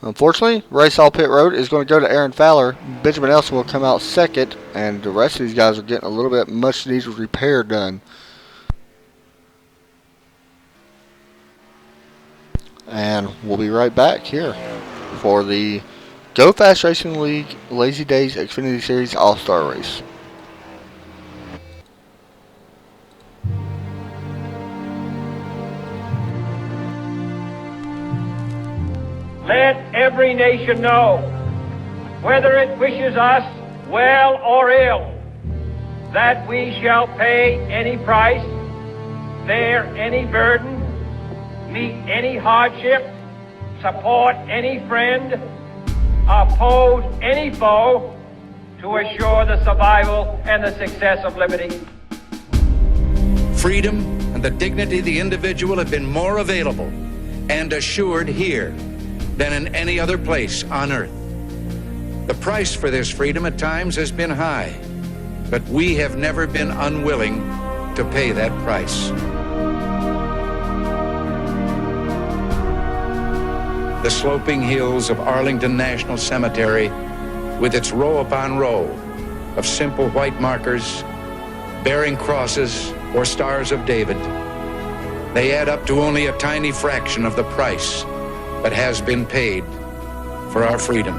unfortunately, race all pit road is going to go to Aaron Fowler. Benjamin Ellison will come out second, and the rest of these guys are getting a little bit much needed repair done. And we'll be right back here for the Go Fast Racing League Lazy Days Xfinity Series All-Star Race. Let every nation know, whether it wishes us well or ill, that we shall pay any price, bear any burden, meet any hardship, support any friend, oppose any foe, to assure the survival and the success of liberty. Freedom and the dignity of the individual have been more available and assured here than in any other place on earth. The price for this freedom at times has been high, but we have never been unwilling to pay that price. The sloping hills of Arlington National Cemetery, with its row upon row of simple white markers bearing crosses or stars of David, they add up to only a tiny fraction of the price that has been paid for our freedom.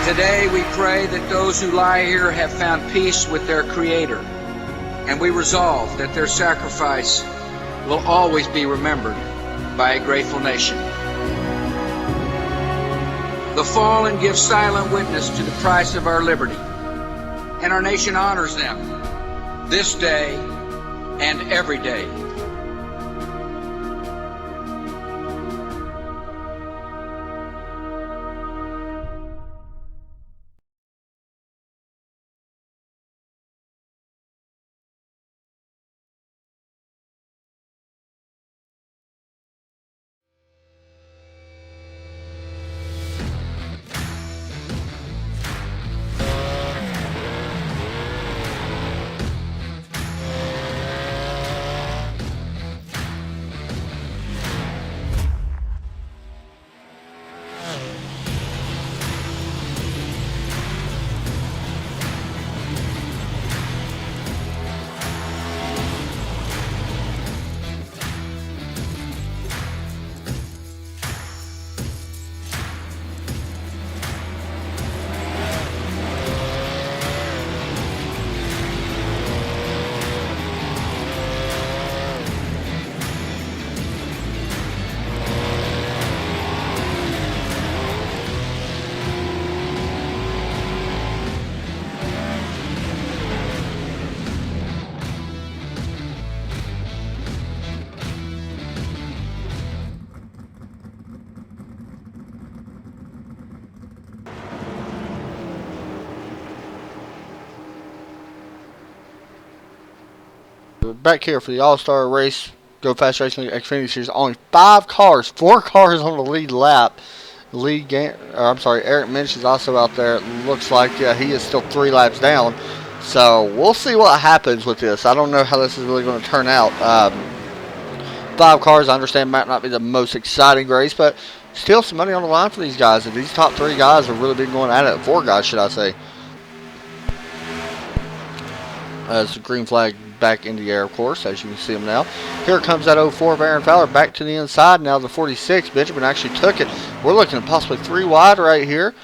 Today we pray that those who lie here have found peace with their Creator, and we resolve that their sacrifice will always be remembered by a grateful nation. The fallen give silent witness to the price of our liberty, and our nation honors them this day and every day. Back here for the All-Star Race, Go Fast Racing Xfinity Series. Only 4 cars on the lead lap. Erik Mintz is also out there. It looks like he is still 3 laps down. So we'll see what happens with this. I don't know how this is really going to turn out. 5 cars, I understand, might not be the most exciting race, but still some money on the line for these guys. And these top 3 guys have really been going at it. 4 guys, should I say. As the green flag back in the air, of course, as you can see him now. Here comes that 04 of Aaron Fowler back to the inside. Now the 46, Benjamin actually took it. We're looking at possibly 3 wide right here.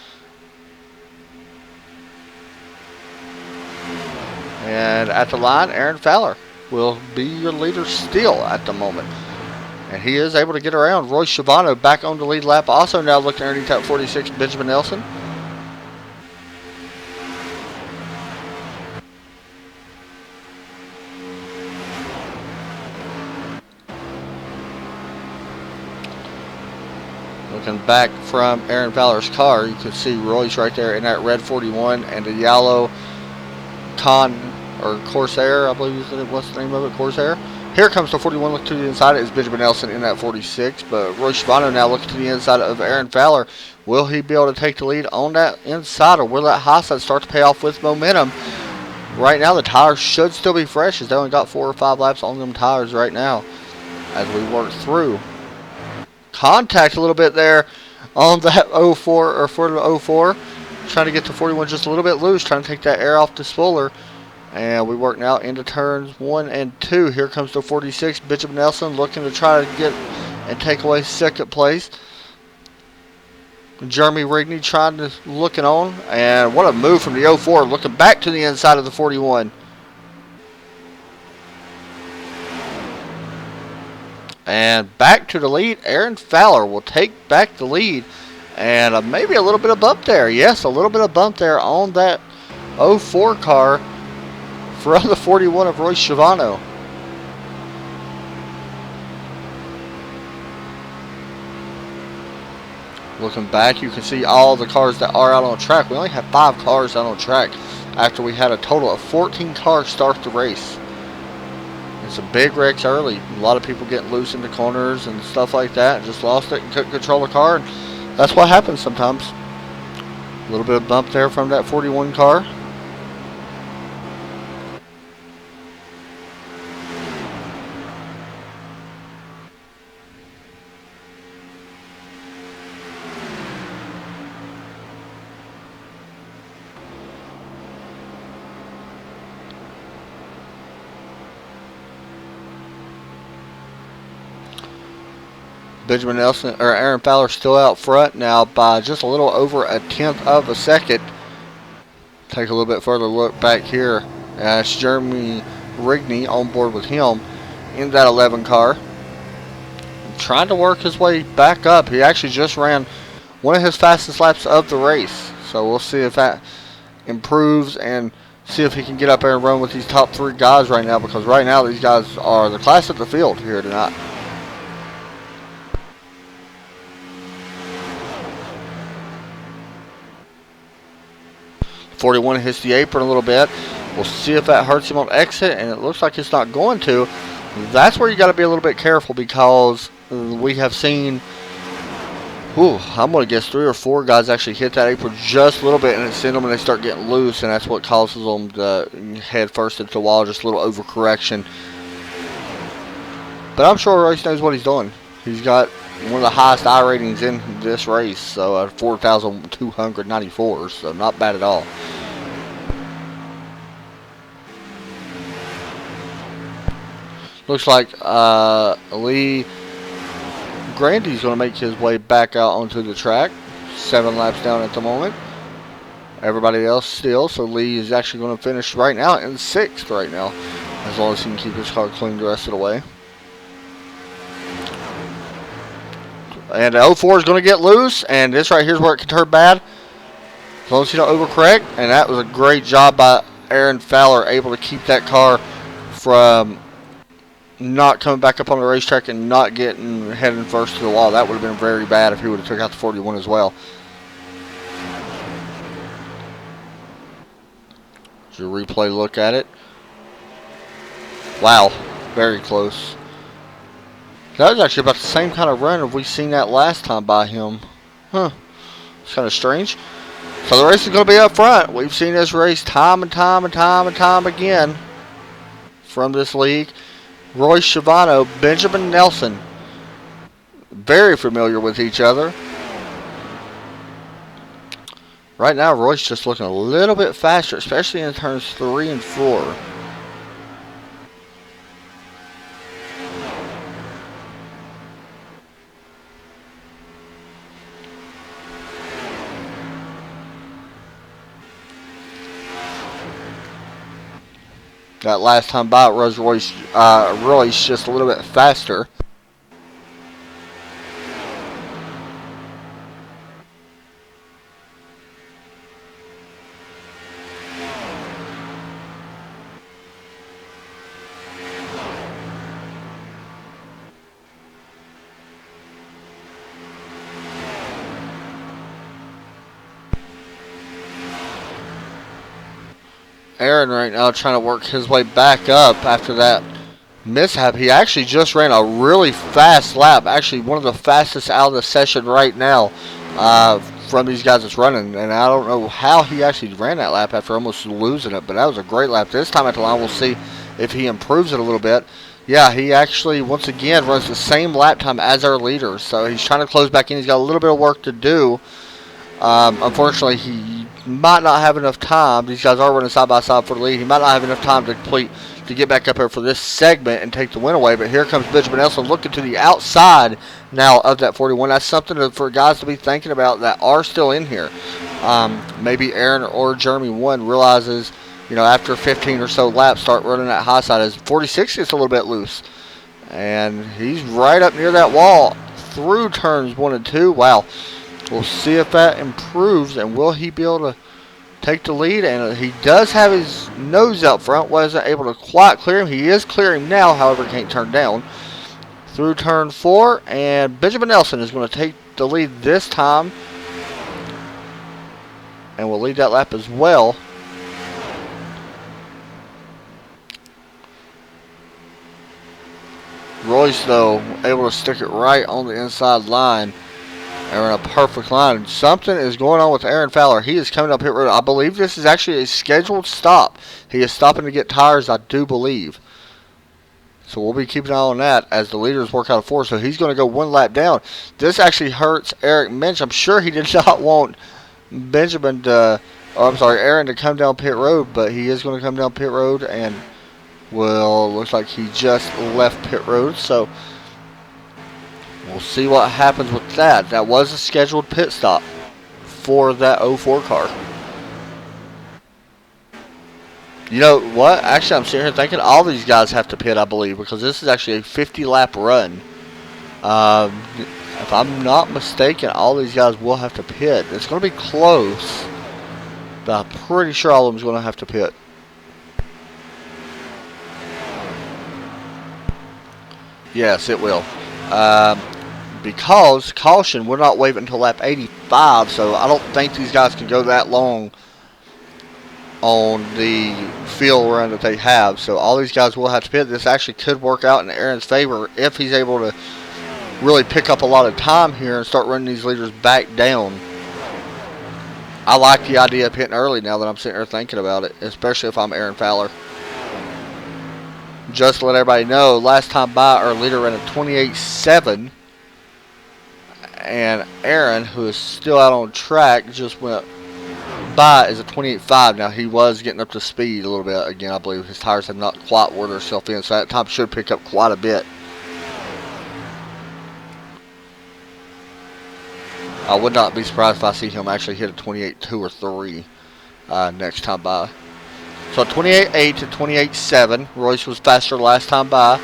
And at the line, Aaron Fowler will be your leader still at the moment. And he is able to get around. Royce Schiavano back on the lead lap. Also now looking underneath that 46, Benjamin Ellison. Looking back from Aaron Fowler's car, you can see Royce right there in that red 41 and the yellow Corsair, I believe what's the name of it, Corsair. Here comes the 41, look to the inside. It is Benjamin Ellison in that 46, but Royce Schiavano now looking to the inside of Aaron Fowler. Will he be able to take the lead on that inside, or will that high side start to pay off with momentum? Right now, the tires should still be fresh, as they only got 4 or 5 laps on them tires right now as we work through. Contact a little bit there on that 04, or for the 04. Trying to get the 41 just a little bit loose, trying to take that air off the spoiler. And we work now into turns 1 and 2. Here comes the 46, Benjamin Ellison, looking to try to get and take away second place. Jeremy Rigney trying to looking on. And what a move from the 04, looking back to the inside of the 41. And back to the lead, Aaron Fowler will take back the lead. And maybe a little bit of bump there. Yes, a little bit of bump there on that 04 car from the 41 of Royce Schiavano. Looking back, you can see all the cars that are out on track. We only have 5 cars out on track after we had a total of 14 cars start the race. It's a big wrecks early. A lot of people getting loose in the corners and stuff like that. Just lost it and couldn't control the car. And that's what happens sometimes. A little bit of bump there from that 41 car. Benjamin Ellison, or Aaron Fowler, still out front now by just a little over a 1/10 of a second. Take a little bit further look back here. It's Jeremy Rigney on board with him in that 11 car. Trying to work his way back up. He actually just ran one of his fastest laps of the race. So we'll see if that improves and see if he can get up there and run with these top 3 guys right now, because right now these guys are the class of the field here tonight. 41 hits the apron a little bit. We'll see if that hurts him on exit, and it looks like it's not going to. That's where you got to be a little bit careful, because we have seen, I'm going to guess 3 or 4 guys actually hit that apron just a little bit, and it sends them and they start getting loose, and that's what causes them to head first into the wall, just a little overcorrection. But I'm sure Royce knows what he's doing. He's got one of the highest I ratings in this race, so 4,294, so not bad at all. Looks like Lee Grandy's going to make his way back out onto the track. 7 laps down at the moment. Everybody else still, so Lee is actually going to finish right now in 6th right now, as long as he can keep his car clean the rest of the way. And the 04 is going to get loose, and this right here is where it can turn bad, as long as you don't overcorrect. And that was a great job by Aaron Fowler, able to keep that car from not coming back up on the racetrack and not getting heading first to the wall. That would have been very bad if he would have took out the 41 as well. Just a replay look at it. Wow, very close. That was actually about the same kind of run as we seen that last time by him. It's kind of strange. So the race is going to be up front. We've seen this race time and time again from this league. Royce Schiavano, Benjamin Ellison, very familiar with each other. Right now, Royce just looking a little bit faster, especially in turns 3 and 4. That last time by, Royce just a little bit faster. Aaron right now trying to work his way back up after that mishap. He actually just ran a really fast lap. Actually, one of the fastest out of the session right now from these guys that's running. And I don't know how he actually ran that lap after almost losing it. But that was a great lap. This time at the line, we'll see if he improves it a little bit. Yeah, he actually, once again, runs the same lap time as our leader. So he's trying to close back in. He's got a little bit of work to do. Unfortunately, he might not have enough time. These guys are running side by side for the lead. He might not have enough time to get back up here for this segment and take the win away. But here comes Benjamin Ellison looking to the outside now of that 41. That's something for guys to be thinking about that are still in here. Maybe Aaron or Jeremy One realizes, after 15 or so laps, start running that high side as 46 gets a little bit loose. And he's right up near that wall through turns 1 and 2. Wow. We'll see if that improves, and will he be able to take the lead? And he does have his nose out front. Wasn't able to quite clear him. He is clearing now, however, can't turn down. Through turn 4, and Benjamin Ellison is going to take the lead this time. And will lead that lap as well. Royce, though, able to stick it right on the inside line. And we're in a perfect line. Something is going on with Aaron Fowler. He is coming up pit road. I believe this is actually a scheduled stop. He is stopping to get tires, I do believe. So we'll be keeping an eye on that as the leaders work out of 4. So he's going to go 1 lap down. This actually hurts Erik Mintz. I'm sure he did not want Aaron to come down pit road, but he is going to come down pit road, and looks like he just left pit road. So we'll see what happens with that. That was a scheduled pit stop for that 04 car. You know what? Actually, I'm sitting here thinking all these guys have to pit, I believe, because this is actually a 50-lap run. If I'm not mistaken, all these guys will have to pit. It's going to be close, but I'm pretty sure all of them is going to have to pit. Yes, it will. Because caution will not waive until lap 85, so I don't think these guys can go that long on the field run that they have. So all these guys will have to pit. This actually could work out in Aaron's favor if he's able to really pick up a lot of time here and start running these leaders back down. I like the idea of pitting early now that I'm sitting here thinking about it, especially if I'm Aaron Fowler. Just to let everybody know, last time by, our leader ran a 28.7. And Aaron, who is still out on track, just went by as a 28.5. Now, he was getting up to speed a little bit. Again, I believe his tires have not quite wore themselves in, so that time should pick up quite a bit. I would not be surprised if I see him actually hit a 28.2 or 3 next time by. So 28.8 to 28.7. Royce was faster last time by.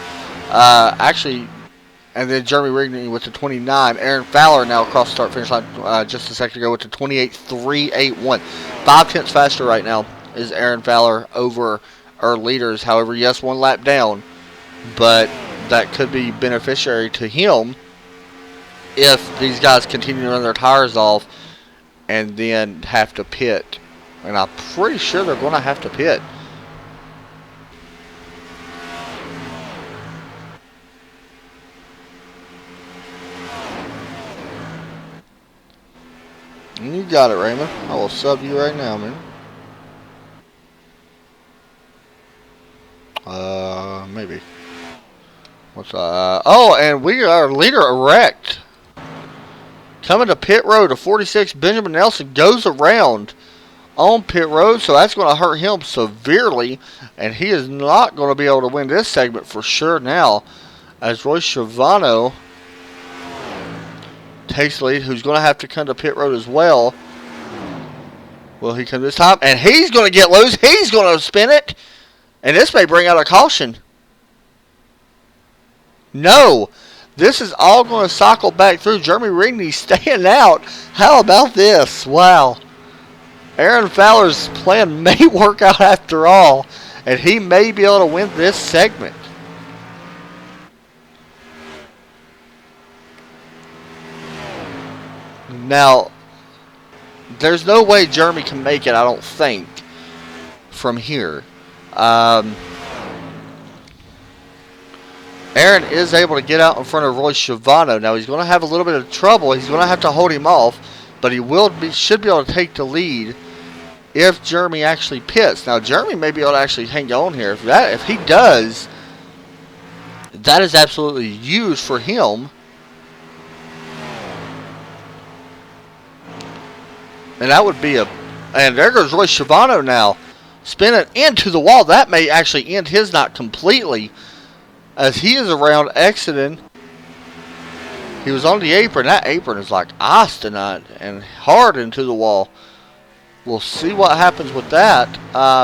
Actually, and then Jeremy Rigney with the 29. Aaron Fowler now across the start-finish line just a second ago with the 28.381. 5 tenths faster right now is Aaron Fowler over our leaders. However, yes, 1 lap down, but that could be beneficiary to him if these guys continue to run their tires off and then have to pit. And I'm pretty sure they're going to have to pit. You got it, Raymond. I will sub you right now, man. Maybe. Oh, and we are leader erect. Coming to pit road, a 46, Benjamin Nelson goes around on pit road, so that's going to hurt him severely, and he is not going to be able to win this segment for sure now, as Roy Schiavano takes the lead, who's going to have to come to pit road as well. Will he come this time? And he's going to get loose. He's going to spin it. And this may bring out a caution. No. This is all going to cycle back through. Jeremy Rigney staying out. How about this? Wow. Aaron Fowler's plan may work out after all. And he may be able to win this segment. Now, there's no way Jeremy can make it, I don't think, from here. Aaron is able to get out in front of Roy Schiavone. Now, he's going to have a little bit of trouble. He's going to have to hold him off, but he should be able to take the lead if Jeremy actually pits. Now, Jeremy may be able to actually hang on here. If he does, that is absolutely huge for him. And that would be and there goes Roy Schiavone now. Spinning into the wall. That may actually end his knot completely. As he is around exiting. He was on the apron. That apron is like ice tonight. And hard into the wall. We'll see what happens with that.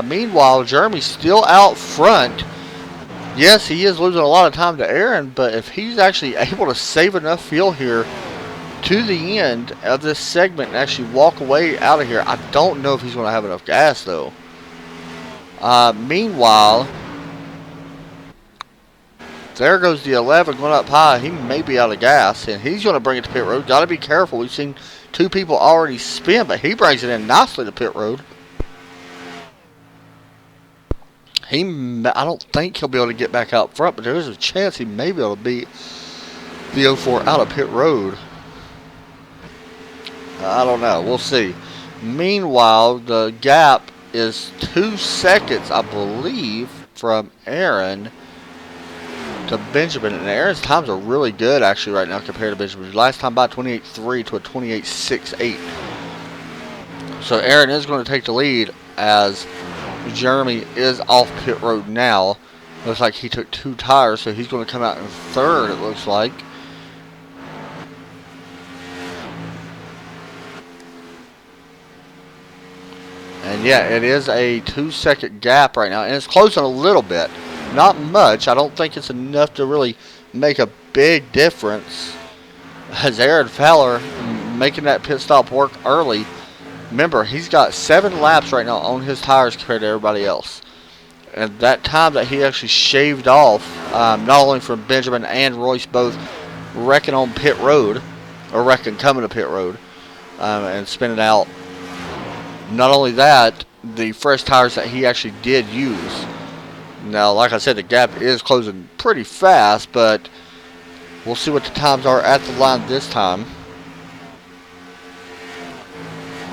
Meanwhile, Jeremy's still out front. Yes, he is losing a lot of time to Aaron. But if he's actually able to save enough fuel here to the end of this segment and actually walk away out of here, I don't know if he's going to have enough gas though. Meanwhile, there goes the 11 going up high. He may be out of gas and he's going to bring it to pit road. Got to be careful. We've seen two people already spin, but he brings it in nicely to pit road. I don't think he'll be able to get back out front, but there is a chance he may be able to beat the 04 out of pit road. I don't know. We'll see. Meanwhile, the gap is 2 seconds, I believe, from Aaron to Benjamin. And Aaron's times are really good, actually, right now compared to Benjamin. Last time by 28.3 to a 28.68. So Aaron is going to take the lead as Jeremy is off pit road now. Looks like he took 2 tires, so he's going to come out in third, it looks like. And yeah, it is a 2-second gap right now. And it's closing a little bit. Not much. I don't think it's enough to really make a big difference. As Aaron Fowler making that pit stop work early. Remember, he's got 7 laps right now on his tires compared to everybody else. And that time that he actually shaved off, not only from Benjamin and Royce both wrecking on pit road, or wrecking coming to pit road, and spinning out. Not only that, the fresh tires that he actually did use. Now, like I said, the gap is closing pretty fast, but we'll see what the times are at the line this time.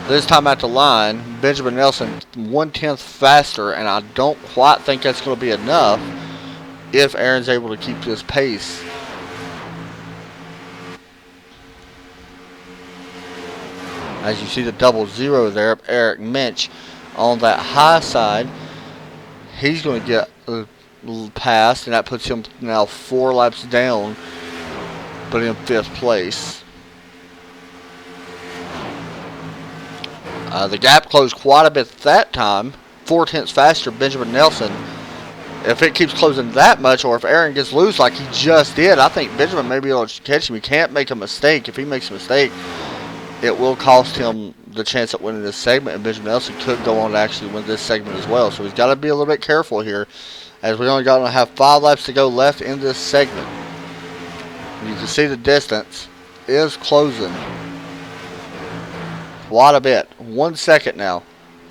This time at the line, Benjamin Nelson 1/10 faster, and I don't quite think that's going to be enough if Aaron's able to keep this pace. As you see the 00 there of Erik Minch on that high side. He's going to get past, and that puts him now 4 laps down, but in 5th place. The gap closed quite a bit that time. 4/10 faster, Benjamin Nelson. If it keeps closing that much, or if Aaron gets loose like he just did, I think Benjamin may be able to catch him. He can't make a mistake. If he makes a mistake, it will cost him the chance at winning this segment, and Benjamin Nelson could go on to actually win this segment as well. So he's got to be a little bit careful here, as we only got to have 5 laps to go left in this segment. You can see the distance is closing quite a bit. 1 second now,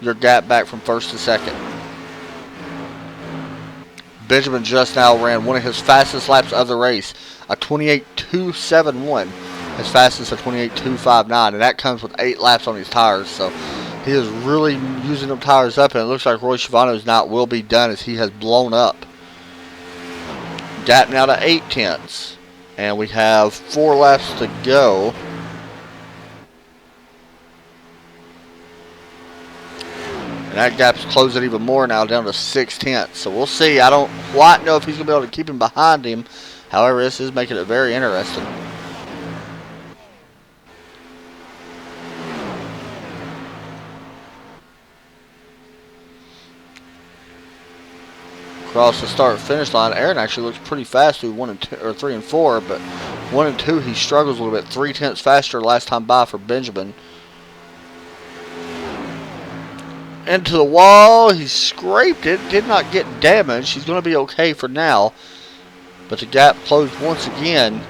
your gap back from first to second. Benjamin just now ran one of his fastest laps of the race, a 28.271. His fastest a 28.259, and that comes with 8 laps on his tires. So he is really using them tires up, and it looks like Roy Schiavone's knot will be done as he has blown up. Gap now to 0.8, and we have 4 laps to go. And that gap's closing even more now, down to 0.6. So we'll see. I don't quite know if he's going to be able to keep him behind him. However, this is making it very interesting. across the start-finish line. Aaron actually looks pretty fast through 1 and 2, or 3 and 4, but 1 and 2 he struggles a little bit. 3/10 faster last time by for Benjamin. Into the wall, he scraped it, did not get damaged. He's going to be okay for now, but the gap closed once again.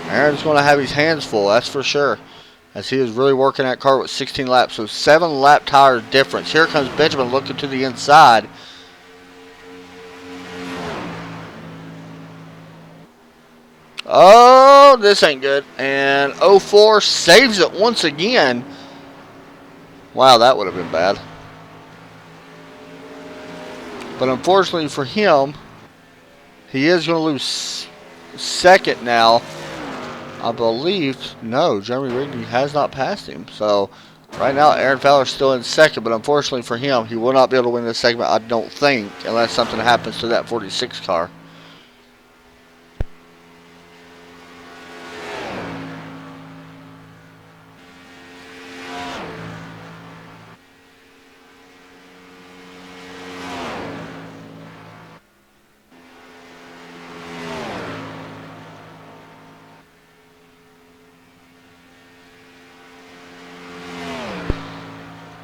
Aaron's going to have his hands full, that's for sure, as he is really working that car with 16 laps. So 7 lap tires difference. Here comes Benjamin looking to the inside. Oh, this ain't good. And 04 saves it once again. Wow, that would have been bad. But unfortunately for him, he is going to lose second now. I believe, no, Jeremy Rigney has not passed him. So right now, Aaron Fowler is still in second, but unfortunately for him, he will not be able to win this segment, I don't think, unless something happens to that 46 car.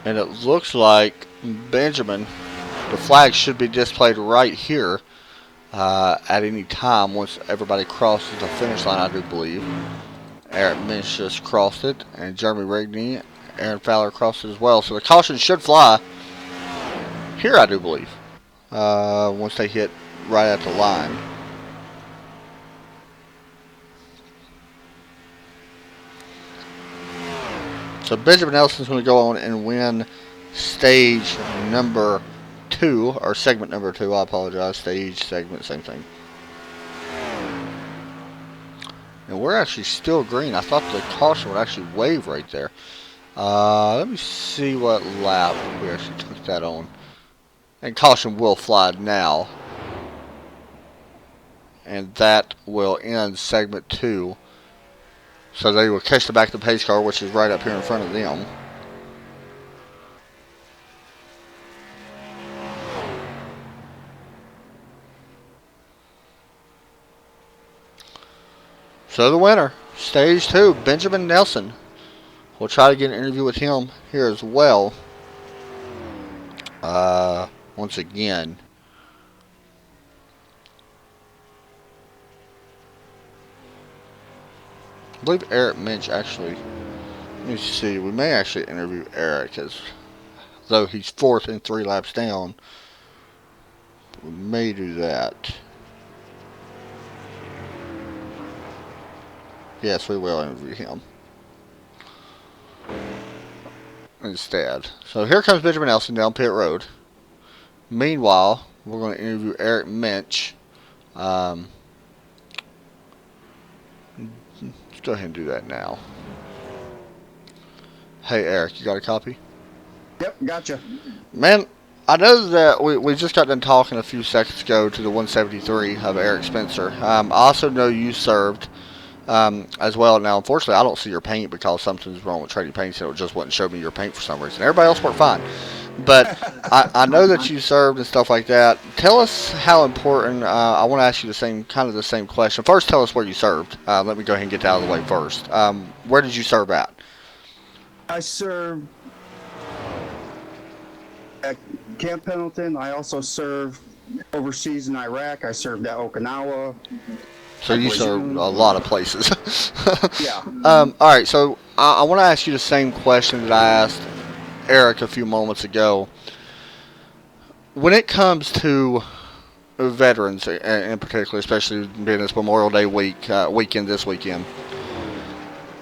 And it looks like Benjamin, the flag should be displayed right here at any time once everybody crosses the finish line, I do believe. Erik Mintz just crossed it, and Jeremy Rigney, Aaron Fowler crossed it as well. So the caution should fly here, I do believe, once they hit right at the line. So Benjamin Ellison's going to go on and win stage number 2, or segment number 2, I apologize. Stage, segment, same thing. And we're actually still green. I thought the caution would actually wave right there. Let me see what lap we actually took that on. And caution will fly now. And that will end segment 2. So they will catch the back of the pace car, which is right up here in front of them. So the winner, stage 2, Benjamin Nelson. We'll try to get an interview with him here as well. Once again. I believe Erik Minch actually, let me see, we may actually interview Erik, as though he's 4th and 3 laps down. We may do that. Yes, we will interview him instead. So here comes Benjamin Nelson down pit road. Meanwhile, we're going to interview Erik Minch. Let's go ahead and do that now. Hey Erik, you got a copy? Yep, gotcha. Man, I know that we just got done talking a few seconds ago to the 173 of Eric Spencer. I also know you served as well. Now, unfortunately, I don't see your paint because something's wrong with Trading Paints, and it just wouldn't show me your paint for some reason. Everybody else worked fine. But I know that you served and stuff like that. Tell us how important. I want to ask you the same question. First, tell us where you served. Let me go ahead and get that out of the way first. Where did you serve at? I served at Camp Pendleton. I also served overseas in Iraq. I served at Okinawa. So you served a lot of places. Yeah. All right. So I want to ask you the same question that I asked Erik a few moments ago. When it comes to veterans in particular, especially being this Memorial Day weekend this weekend,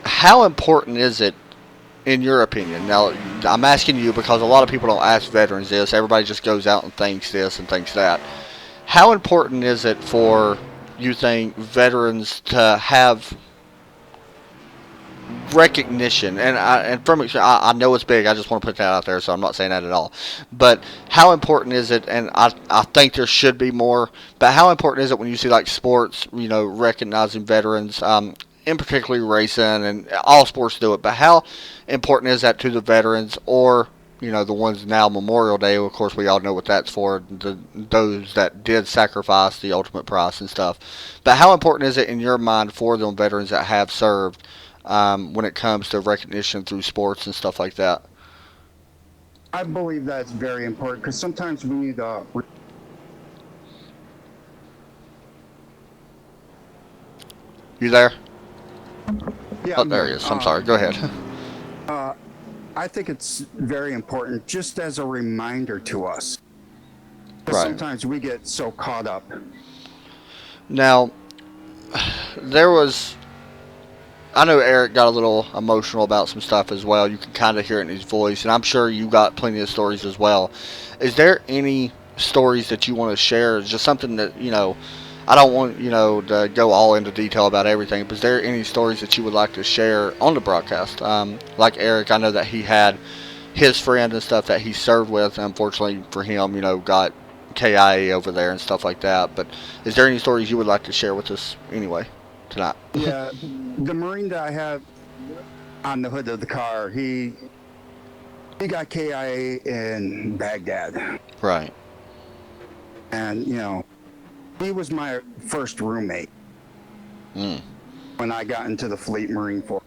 how important is it, in your opinion? Now, I'm asking you because a lot of people don't ask veterans this. Everybody just goes out and thinks this and thinks that. How important is it for, you think, veterans to have recognition? And from experience, I know it's big. I just want to put that out there, so I'm not saying that at all. But how important is it? And I think there should be more. But how important is it when you see like sports, recognizing veterans, in particularly racing, and all sports do it? But how important is that to the veterans, or the ones now Memorial Day, of course, we all know what that's for, those that did sacrifice the ultimate price and stuff. But how important is it in your mind for them veterans that have served when it comes to recognition through sports and stuff like that? I believe that's very important because sometimes we need You there? Yeah, Oh, there he is. I'm sorry. Go ahead. I think it's very important just as a reminder to us. Right. Sometimes we get so caught up. Now, I know Erik got a little emotional about some stuff as well. You can kind of hear it in his voice, and I'm sure you got plenty of stories as well. Is there any stories that you want to share? Just something that, I don't want, to go all into detail about everything, but is there any stories that you would like to share on the broadcast? Like Erik, I know that he had his friend and stuff that he served with. Unfortunately for him, got KIA over there and stuff like that. But is there any stories you would like to share with us anyway tonight? Yeah, the Marine that I have on the hood of the car, he got KIA in Baghdad. Right. And, he was my first roommate when I got into the Fleet Marine Force.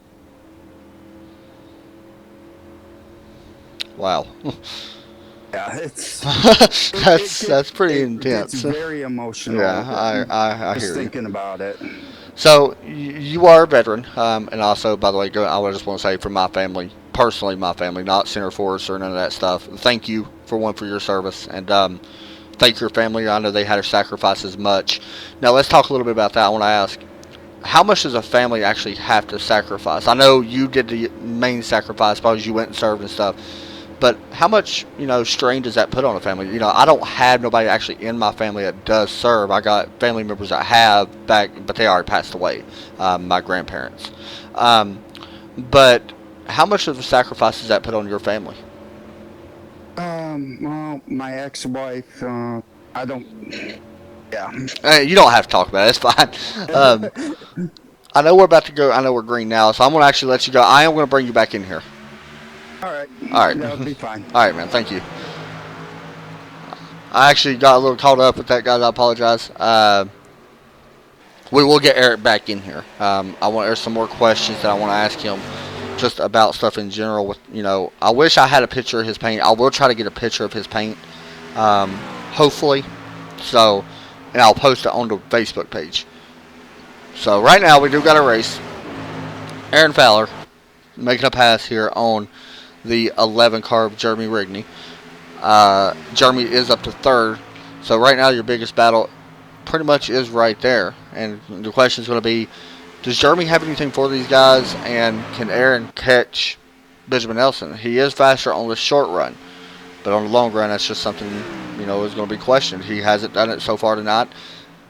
Wow. Yeah, it's that's pretty intense. It's very emotional. Yeah, I just hear thinking about it. So you are a veteran, and also, by the way, I just want to say for my family, personally, my family, not Center Force or none of that stuff. Thank you for your service, and thank your family. I know they had to sacrifice as much. Now let's talk a little bit about that. I want to ask, how much does a family actually have to sacrifice? I know you did the main sacrifice because you went and served and stuff. But how much, strain does that put on a family? I don't have nobody actually in my family that does serve. I got family members that have back, but they already passed away, my grandparents. But how much of a sacrifice does that put on your family? Well, my ex-wife, I don't, You don't have to talk about it. It's fine. I know we're about to go. I know we're green now, so I'm going to actually let you go. I am going to bring you back in here. All right. That'll be fine. All right, man. Thank you. I actually got a little caught up with that, guys. I apologize. We will get Erik back in here. There's some more questions that I want to ask him, just about stuff in general. With I wish I had a picture of his paint. I will try to get a picture of his paint, hopefully. So, and I'll post it on the Facebook page. So right now we do got a race. Aaron Fowler making a pass here on the 11 car of Jeremy Rigney. Jeremy is up to third. So right now your biggest battle pretty much is right there. And the question is going to be, does Jeremy have anything for these guys? And can Aaron catch Benjamin Ellison? He is faster on the short run. But on the long run, that's just something, is going to be questioned. He hasn't done it so far tonight.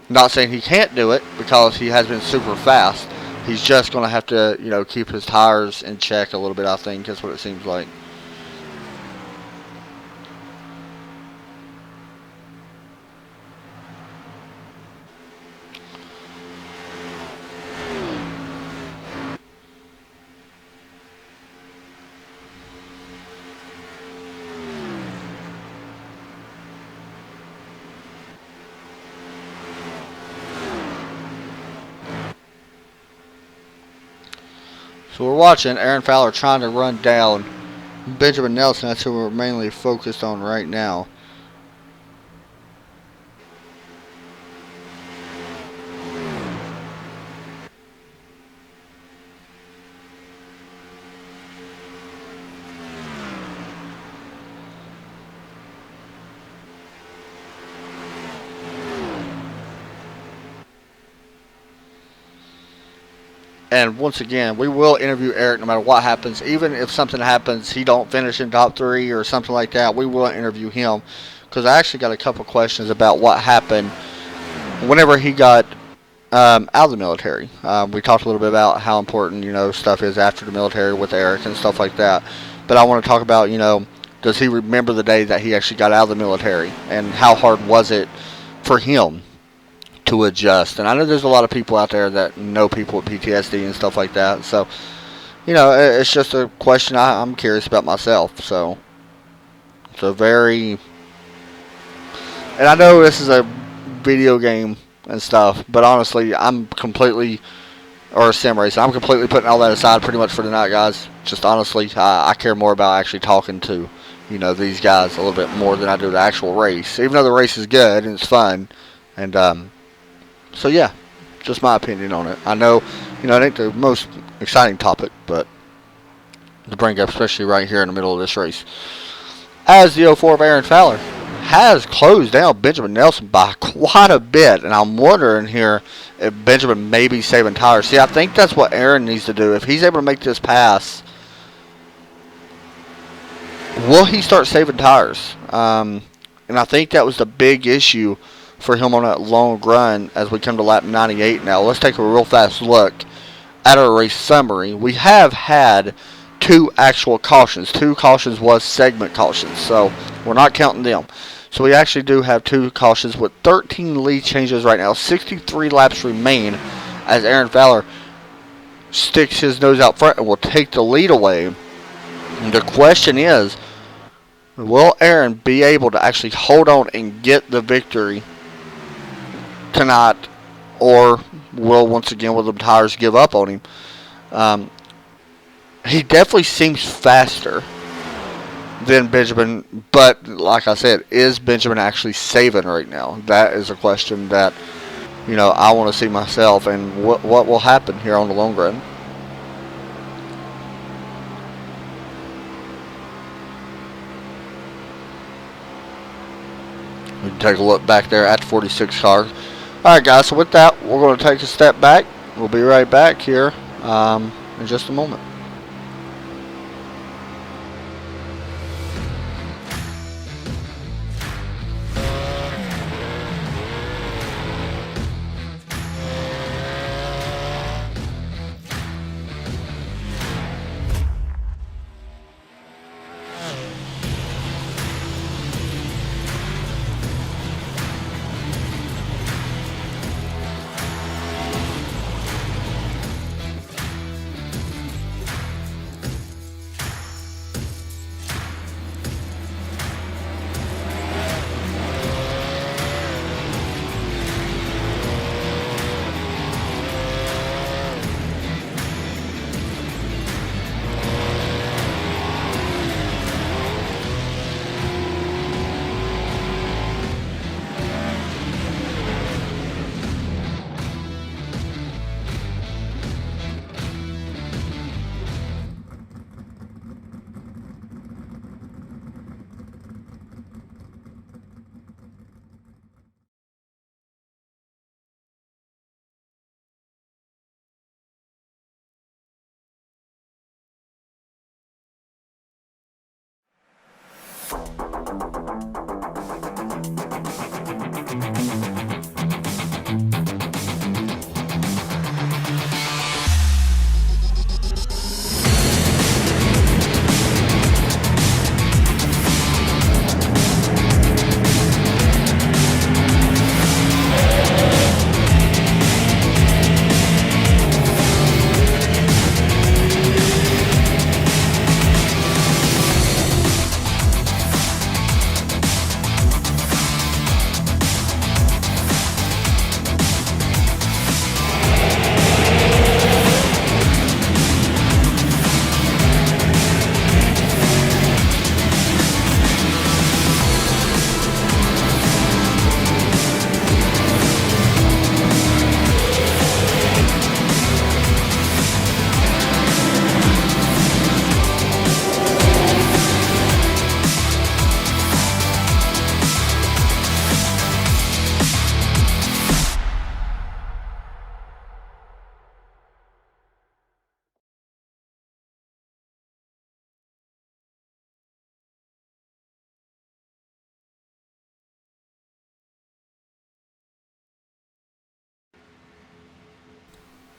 Not saying he can't do it because he has been super fast. He's just going to have to, keep his tires in check a little bit, I think. That's what it seems like. So we're watching Aaron Fowler trying to run down Benjamin Nelson. That's who we're mainly focused on right now. And once again, we will interview Erik no matter what happens. Even if something happens, he don't finish in top 3 or something like that, we will interview him. Because I actually got a couple questions about what happened whenever he got out of the military. We talked a little bit about how important, stuff is after the military with Erik and stuff like that. But I want to talk about, does he remember the day that he actually got out of the military? And how hard was it for him to adjust? And I know there's a lot of people out there that know people with PTSD and stuff like that. So, it's just a question I'm curious about myself. So, It's a very, and I know this is a video game and stuff, but honestly, I'm completely, or a sim race, I'm completely putting all that aside pretty much for tonight, guys. Just honestly, I care more about actually talking to, these guys a little bit more than I do the actual race. Even though the race is good and it's fun, and so yeah, just my opinion on it. I know, it ain't the most exciting topic, but to bring up, especially right here in the middle of this race, as the 04 of Aaron Fowler has closed down Benjamin Nelson by quite a bit, and I'm wondering here if Benjamin may be saving tires. See, I think that's what Aaron needs to do. If he's able to make this pass, will he start saving tires? And I think that was the big issue for him on that long run as we come to lap 98 now. Let's take a real fast look at our race summary. We have had 2 actual cautions. 2 cautions was segment cautions, so we're not counting them. So we actually do have 2 cautions with 13 lead changes right now. 63 laps remain as Aaron Fowler sticks his nose out front and will take the lead away. And the question is, will Aaron be able to actually hold on and get the victory tonight, or will, once again, will the tires give up on him? He definitely seems faster than Benjamin, but like I said, is Benjamin actually saving right now? That is a question that, I want to see myself, and what will happen here on the long run. We can take a look back there at the 46 car. Alright guys, so with that, we're going to take a step back. We'll be right back here in just a moment.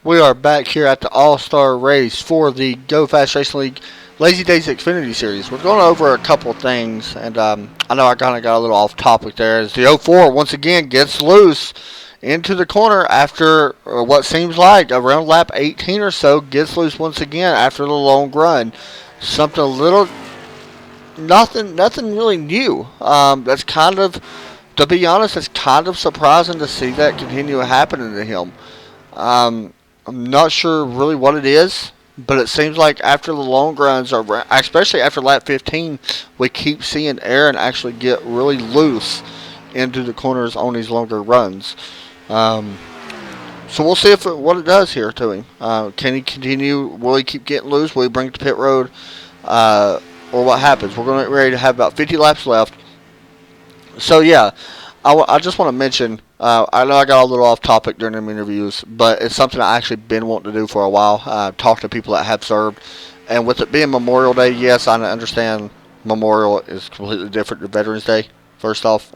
We are back here at the All-Star Race for the Go Fast Racing League Lazy Days Xfinity Series. We're going over a couple things, and I know I kind of got a little off topic there, as the 04 once again gets loose into the corner after what seems like around lap 18 or so, gets loose once again after the long run. Something a little, nothing really new. That's kind of, to be honest, it's kind of surprising to see that continue happening to him. I'm not sure really what it is, but it seems like after the long runs, especially after lap 15, we keep seeing Aaron actually get really loose into the corners on these longer runs. So we'll see what it does here to him. Can he continue? Will he keep getting loose? Will he bring it to pit road? Or what happens? We're going to get ready to have about 50 laps left. So, yeah, I just want to mention, I know I got a little off topic during them interviews, but it's something I actually been wanting to do for a while. Talk to people that have served. And with it being Memorial Day, yes, I understand Memorial is completely different than Veterans Day, first off.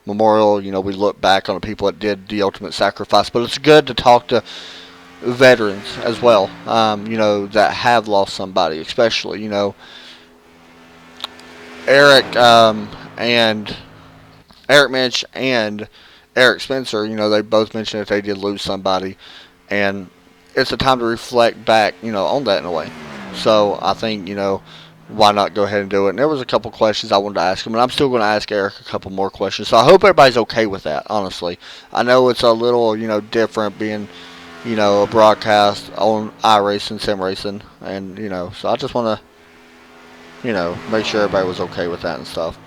Memorial, we look back on the people that did the ultimate sacrifice, but it's good to talk to veterans as well, that have lost somebody, especially, Erik Minch and Eric Spencer, they both mentioned that they did lose somebody, and it's a time to reflect back, on that in a way. So I think, why not go ahead and do it? And there was a couple questions I wanted to ask him, and I'm still going to ask Erik a couple more questions. So I hope everybody's okay with that, honestly. I know it's a little, different being, a broadcast on iRacing, sim racing, and, so I just want to, make sure everybody was okay with that and stuff.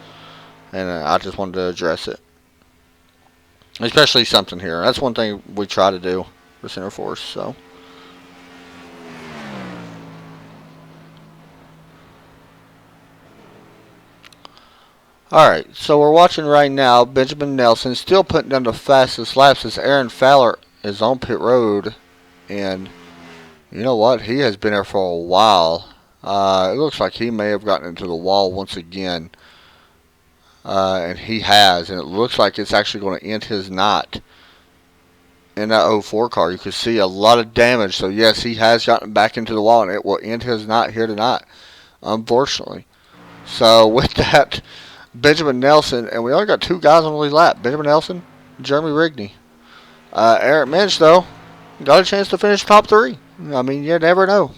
And I just wanted to address it. Especially something here. That's one thing we try to do for Center Force, so. Alright, so we're watching right now. Benjamin Nelson still putting down the fastest laps as Aaron Fowler is on pit road. And you know what? He has been there for a while. It looks like he may have gotten into the wall once again. And he has. And it looks like it's actually going to end his night in that 04 car. You can see a lot of damage. So yes, he has gotten back into the wall. And it will end his night here tonight, unfortunately. So with that, Benjamin Nelson, and we only got two guys on the lead lap. Benjamin Nelson, Jeremy Rigney. Erik Mintz, though, got a chance to finish top three. I mean, you never know.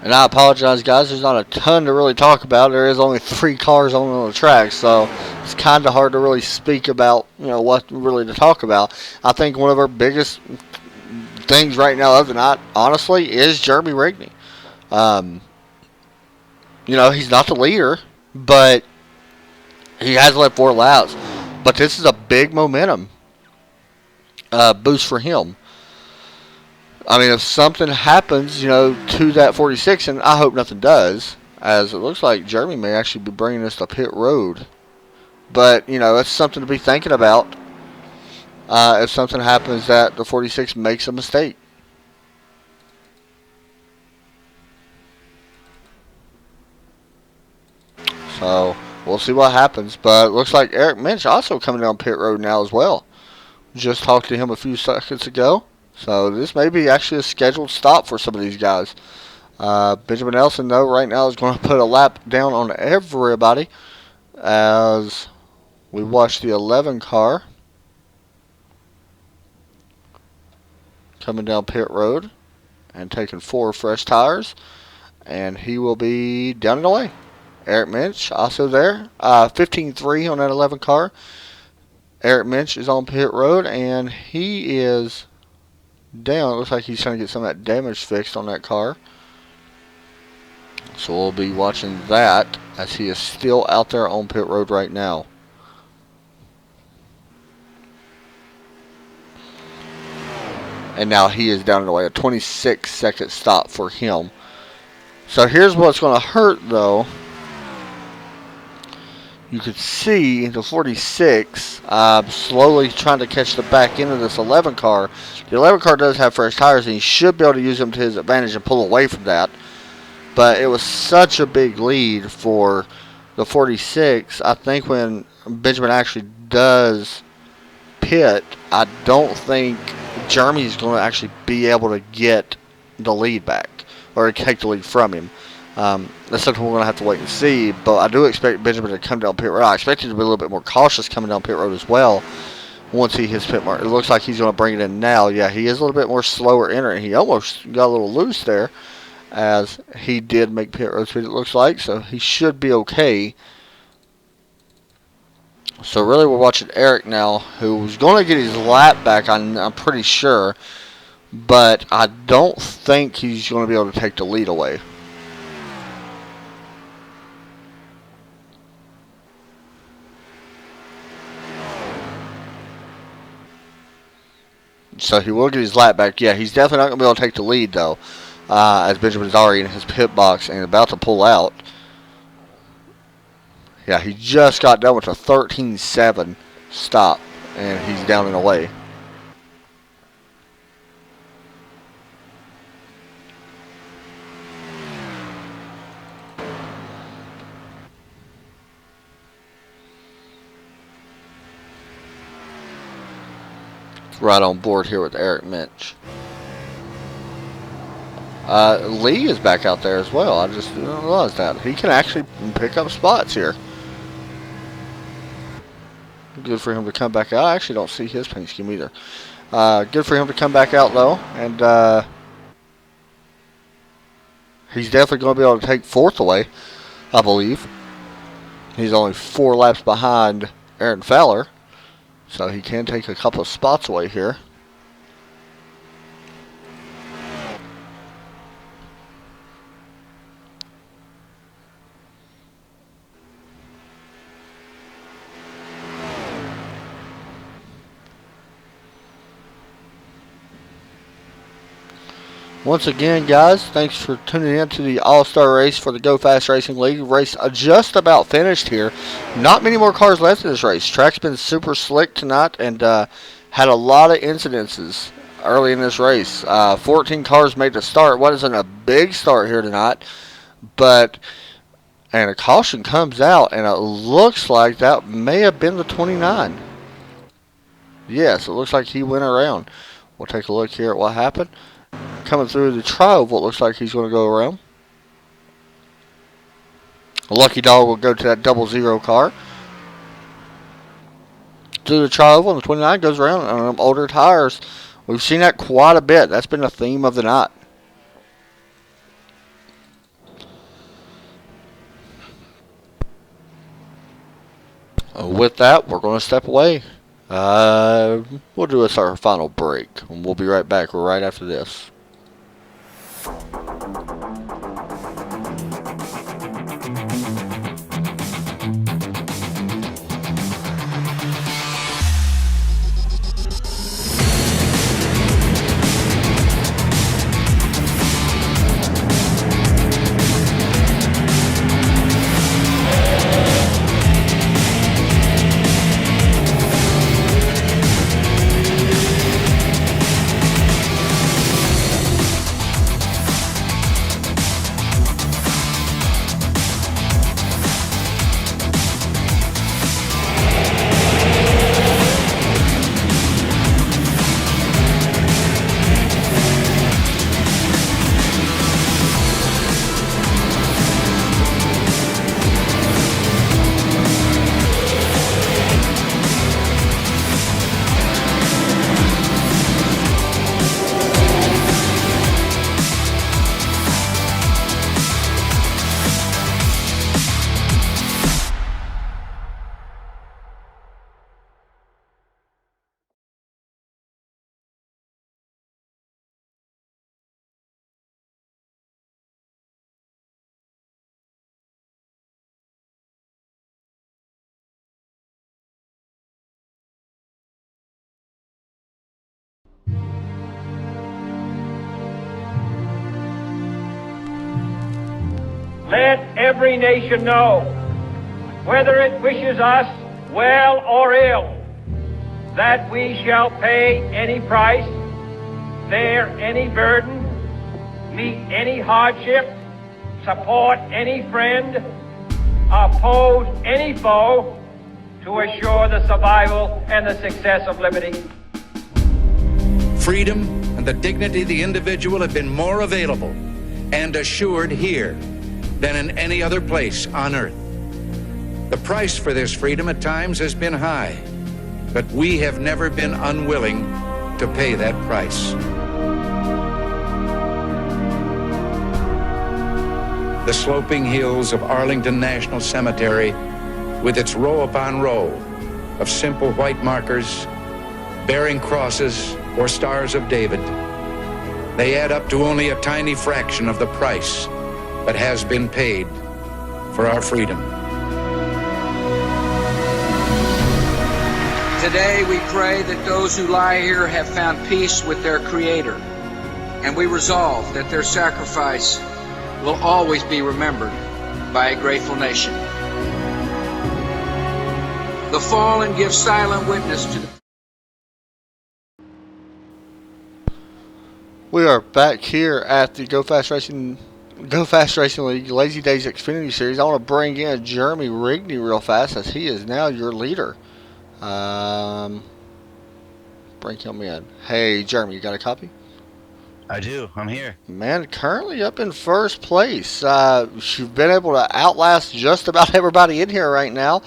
And I apologize, guys. There's not a ton to really talk about. There is only 3 cars on the track, so it's kind of hard to really speak about, what really to talk about. I think one of our biggest things right now of the night, honestly, is Jeremy Rigney. He's not the leader, but he has led 4 laps. But this is a big momentum boost for him. I mean, if something happens, to that 46, and I hope nothing does, as it looks like Jeremy may actually be bringing us to pit road. But, that's something to be thinking about if something happens that the 46 makes a mistake. So, we'll see what happens. But it looks like Erik Mintz also coming down pit road now as well. Just talked to him a few seconds ago. So, this may be actually a scheduled stop for some of these guys. Benjamin Ellison, though, right now is going to put a lap down on everybody as we watch the 11 car coming down pit road and taking 4 fresh tires. And he will be down and away. Erik Mintz also there. 15-3 on that 11 car. Erik Mintz is on pit road, and he is down. It looks like he's trying to get some of that damage fixed on that car. So we'll be watching that as he is still out there on pit road right now. And now he is down and away. A 26-second stop for him. So here's what's going to hurt, though. You could see the 46 slowly trying to catch the back end of this 11 car. The 11 car does have fresh tires, and he should be able to use them to his advantage and pull away from that. But it was such a big lead for the 46. I think when Benjamin actually does pit, I don't think Jeremy's going to actually be able to get the lead back or take the lead from him. That's something we're going to have to wait and see. But I do expect Benjamin to come down pit road. I expect him to be a little bit more cautious coming down pit road as well. once he hits pit mark. It looks like he's going to bring it in now. Yeah, he is a little bit more slower entering. He almost got a little loose there as he did make pit road speed, it looks like. So he should be okay. So really we're watching Erik now, who's going to get his lap back, I'm pretty sure. But I don't think he's going to be able to take the lead away. So he will get his lap back. Yeah, he's definitely not going to be able to take the lead, though. As Benjamin's already in his pit box and about to pull out. Yeah, he just got done with a 13.7 stop, and he's down and away. Right on board here with Erik Mintz. Lee is back out there as well. I just didn't realize that. He can actually pick up spots here. Good for him to come back out. I actually don't see his paint scheme either. Good for him to come back out, though. And he's definitely going to be able to take fourth away, I believe. He's only 4 laps behind Aaron Fowler. So he can take a couple of spots away here. Once again, guys, thanks for tuning in to the All-Star race for the Go Fast Racing League. Race just about finished here. Not many more cars left in this race. Track's been super slick tonight and had a lot of incidences early in this race. 14 cars made the start. Wasn't a big start here tonight, and a caution comes out, and it looks like that may have been the 29. Yes, it looks like he went around. We'll take a look here at what happened. Coming through the tri-oval, it looks like he's going to go around. A lucky dog will go to that 00 car. To the tri-oval, and the 29 goes around on older tires. We've seen that quite a bit. That's been the theme of the night. With that, we're going to step away. We'll do this our final break, and we'll be right back right after this. Let every nation know, whether it wishes us well or ill, that we shall pay any price, bear any burden, meet any hardship, support any friend, oppose any foe, to assure the survival and the success of liberty. Freedom and the dignity of the individual have been more available and assured here than in any other place on earth. The price for this freedom at times has been high, but we have never been unwilling to pay that price. The sloping hills of Arlington National Cemetery, with its row upon row of simple white markers bearing crosses or stars of David, they add up to only a tiny fraction of the price that has been paid for our freedom. Today we pray that those who lie here have found peace with their Creator, and we resolve that their sacrifice will always be remembered by a grateful nation. The fallen give silent witness to the... We are back here at the Go Fast Racing League Lazy Dayz Xfinity Series. I want to bring in Jeremy Rigney real fast, as he is now your leader. Bring him in. Hey, Jeremy, you got a copy? I do. I'm here. Man, currently up in first place. You've been able to outlast just about everybody in here right now.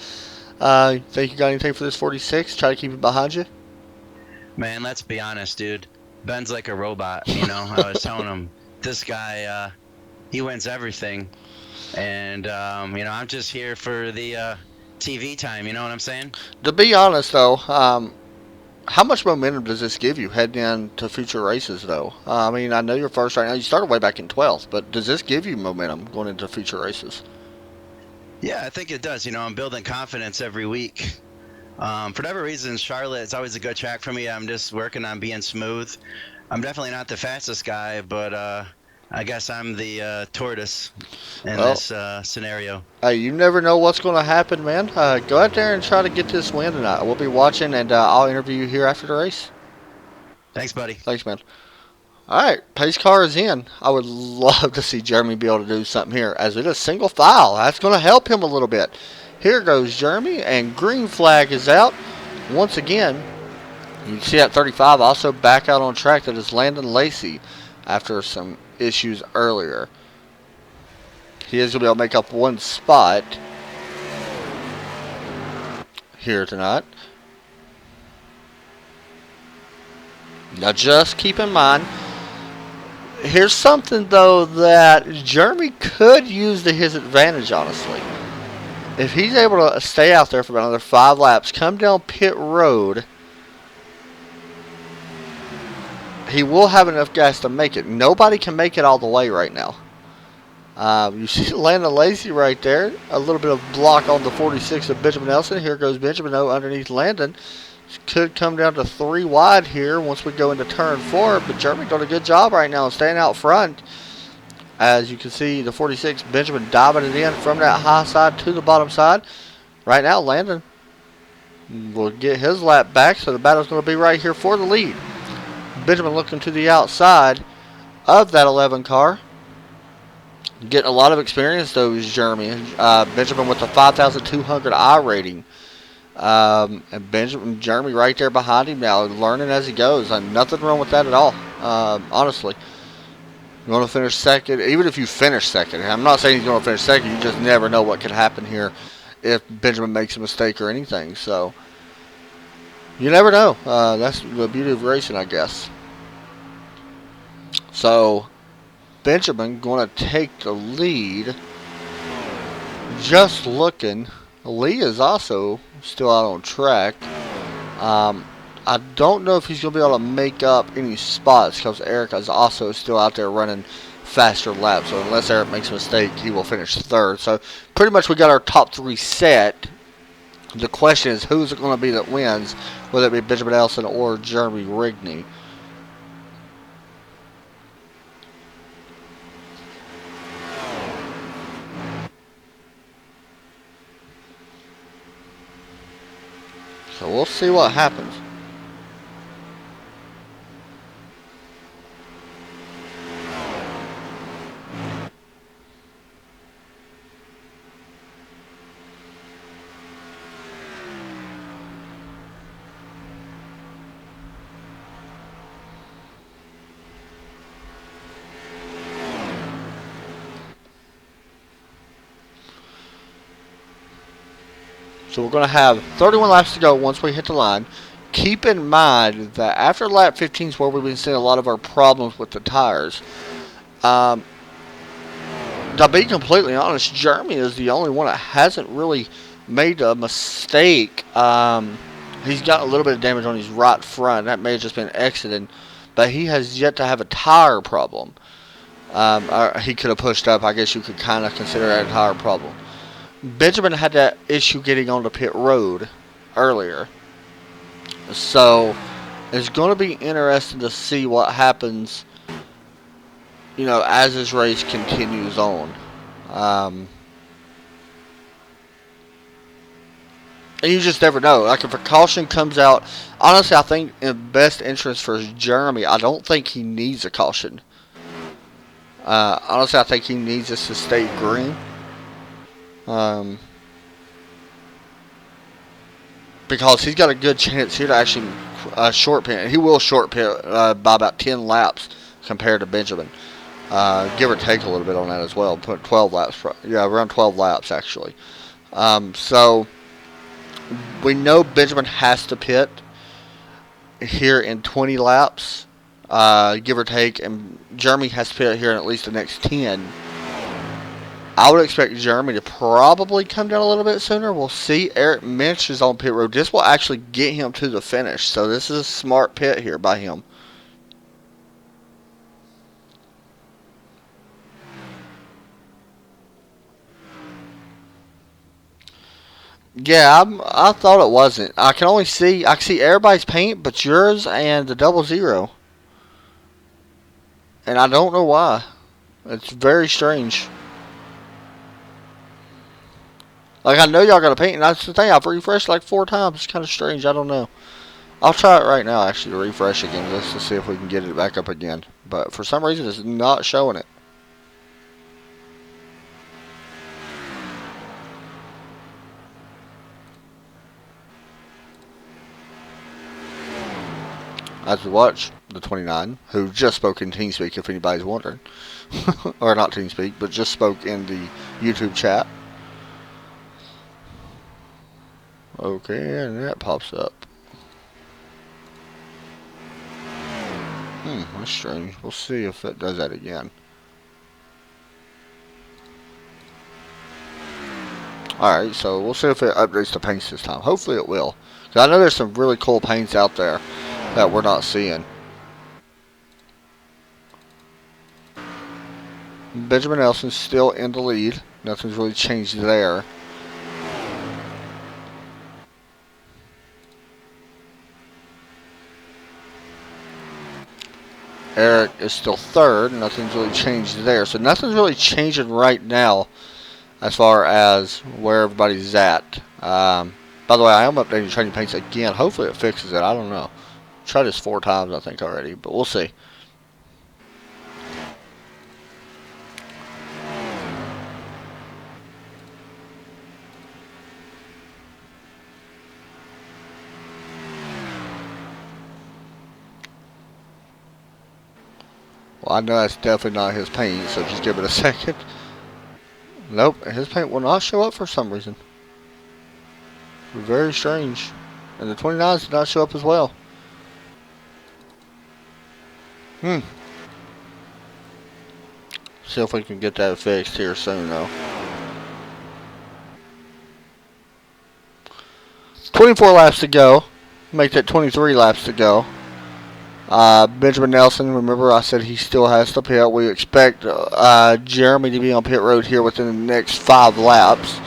Think you got anything for this 46? Try to keep it behind you? Man, let's be honest, dude. Ben's like a robot, you know. I was telling him, this guy, he wins everything. And, you know, I'm just here for the TV time, you know what I'm saying? To be honest, though, how much momentum does this give you heading into future races, though? I mean, I know you're first right now. You started way back in 12th, but does this give you momentum going into future races? Yeah, I think it does. You know, I'm building confidence every week. For whatever reason, Charlotte is always a good track for me. I'm just working on being smooth. I'm definitely not the fastest guy, but I guess I'm the tortoise in this scenario. Hey, you never know what's going to happen, man. Go out there and try to get this win tonight. We'll be watching, and I'll interview you here after the race. Thanks, buddy. Thanks, man. All right, pace car is in. I would love to see Jeremy be able to do something here, as it is single file. That's going to help him a little bit. Here goes Jeremy, and green flag is out. Once again, you can see at 35, also back out on track. That is Landon Lacey after some issues earlier. He is going to be able to make up one spot here tonight. Now just keep in mind, here's something though that Jeremy could use to his advantage, honestly. If he's able to stay out there for another 5 laps, come down pit road, he will have enough gas to make it. Nobody can make it all the way right now. You see Landon Lacey right there. A little bit of block on the 46 of Benjamin Ellison. Here goes Benjamin underneath Landon. Could come down to 3 wide here once we go into turn 4. But Jeremy doing a good job right now staying out front. As you can see, the 46, Benjamin diving it in from that high side to the bottom side. Right now, Landon will get his lap back, so the battle's going to be right here for the lead. Benjamin looking to the outside of that 11 car. Getting a lot of experience, though, is Jeremy. Benjamin with the 5,200 I rating. And Jeremy right there behind him now, learning as he goes. Nothing wrong with that at all, honestly. You want to finish second, even if you finish second. I'm not saying he's going to finish second. You just never know what could happen here if Benjamin makes a mistake or anything. So, you never know. That's the beauty of racing, I guess. So, Benjamin going to take the lead. Just looking. Lee is also still out on track. I don't know if he's going to be able to make up any spots because Erik is also still out there running faster laps. So unless Erik makes a mistake, he will finish 3rd. So pretty much we got our top 3 set. The question is who's it going to be that wins, whether it be Benjamin Ellison or Jeremy Rigney. So we'll see what happens. So we're going to have 31 laps to go once we hit the line. Keep in mind that after lap 15 is where we've been seeing a lot of our problems with the tires. To be completely honest, Jeremy is the only one that hasn't really made a mistake. He's got a little bit of damage on his right front. That may have just been exiting. But he has yet to have a tire problem. He could have pushed up. I guess you could kind of consider that a tire problem. Benjamin had that issue getting on the pit road earlier. So it's going to be interesting to see what happens, you know, as this race continues on. And you just never know. Like, if a caution comes out, honestly, I think in best interest for Jeremy, I don't think he needs a caution. Honestly, I think he needs us to stay green. Because he's got a good chance here to actually short pit. He will short pit by about 10 laps compared to Benjamin. Give or take a little bit on that as well. Put 12 laps. Yeah, around 12 laps, actually. So we know Benjamin has to pit here in 20 laps, give or take, and Jeremy has to pit here in at least the next 10. I would expect Jeremy to probably come down a little bit sooner. We'll see. Erik Mintz is on pit road. This will actually get him to the finish, so this is a smart pit here by him. Yeah, I thought it wasn't. I can see everybody's paint but yours and the 00. And I don't know why. It's very strange. Like, I know y'all got a paint, and that's the thing. I've refreshed like 4 times. It's kind of strange. I don't know. I'll try it right now, actually, to refresh again, just to see if we can get it back up again. But for some reason, it's not showing it. As we watch the 29, who just spoke in TeamSpeak, if anybody's wondering. Or not TeamSpeak, but just spoke in the YouTube chat. Okay, and that pops up. That's strange. We'll see if it does that again. Alright, so we'll see if it updates the paints this time. Hopefully it will. Because I know there's some really cool paints out there that we're not seeing. Benjamin Ellison's still in the lead. Nothing's really changed there. Erik is still third. Nothing's really changed there. So nothing's really changing right now as far as where everybody's at. By the way, I am updating training paints again. Hopefully it fixes it. I don't know. Tried this 4 times, I think, already. But we'll see. Well, I know that's definitely not his paint, so just give it a second. Nope, his paint will not show up for some reason. Very strange. And the 29s did not show up as well. See if we can get that fixed here soon, though. 24 laps to go. Make that 23 laps to go. Benjamin Nelson, remember I said he still has to pit. We expect Jeremy to be on pit road here within the next 5 laps.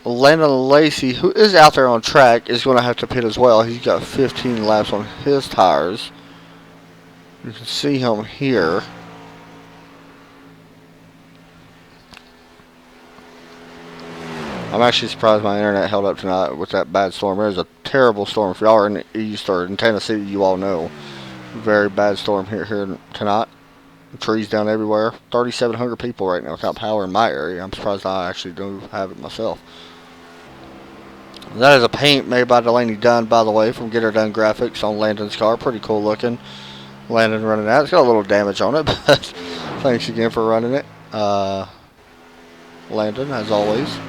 Landon Lacey, who is out there on track, is going to have to pit as well. He's got 15 laps on his tires. You can see him here. I'm actually surprised my internet held up tonight with that bad storm. There's a terrible storm. If y'all are in the East or in Tennessee, you all know. Very bad storm here tonight. Trees down everywhere. 3,700 people right now without power in my area. I'm surprised I actually do have it myself. That is a paint made by Delaney Dunn, by the way, from Get Her Done Graphics on Landon's car. Pretty cool looking. Landon running that. It's got a little damage on it, but thanks again for running it. Landon, as always.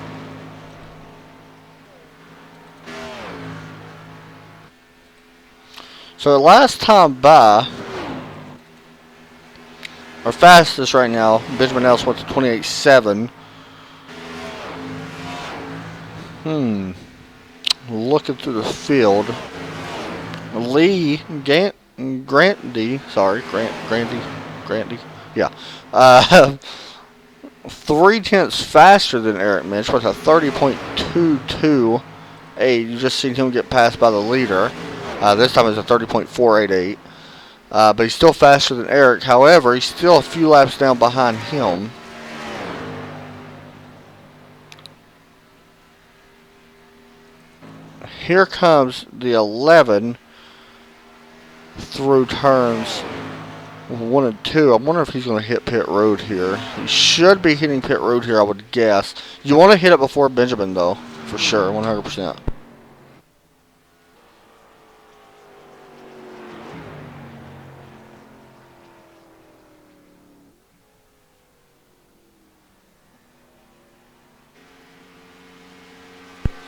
So the last time by, our fastest right now, Benjamin Ellison went to 28.7. Looking through the field, Lee Grandy, yeah, 0.3 faster than Erik Mintz, with a 30.228. You just seen him get passed by the leader. This time it's a 30.488. But he's still faster than Erik. However, he's still a few laps down behind him. Here comes the 11 through turns 1 and 2. I wonder if he's going to hit pit road here. He should be hitting pit road here, I would guess. You want to hit it before Benjamin, though, for sure, 100%.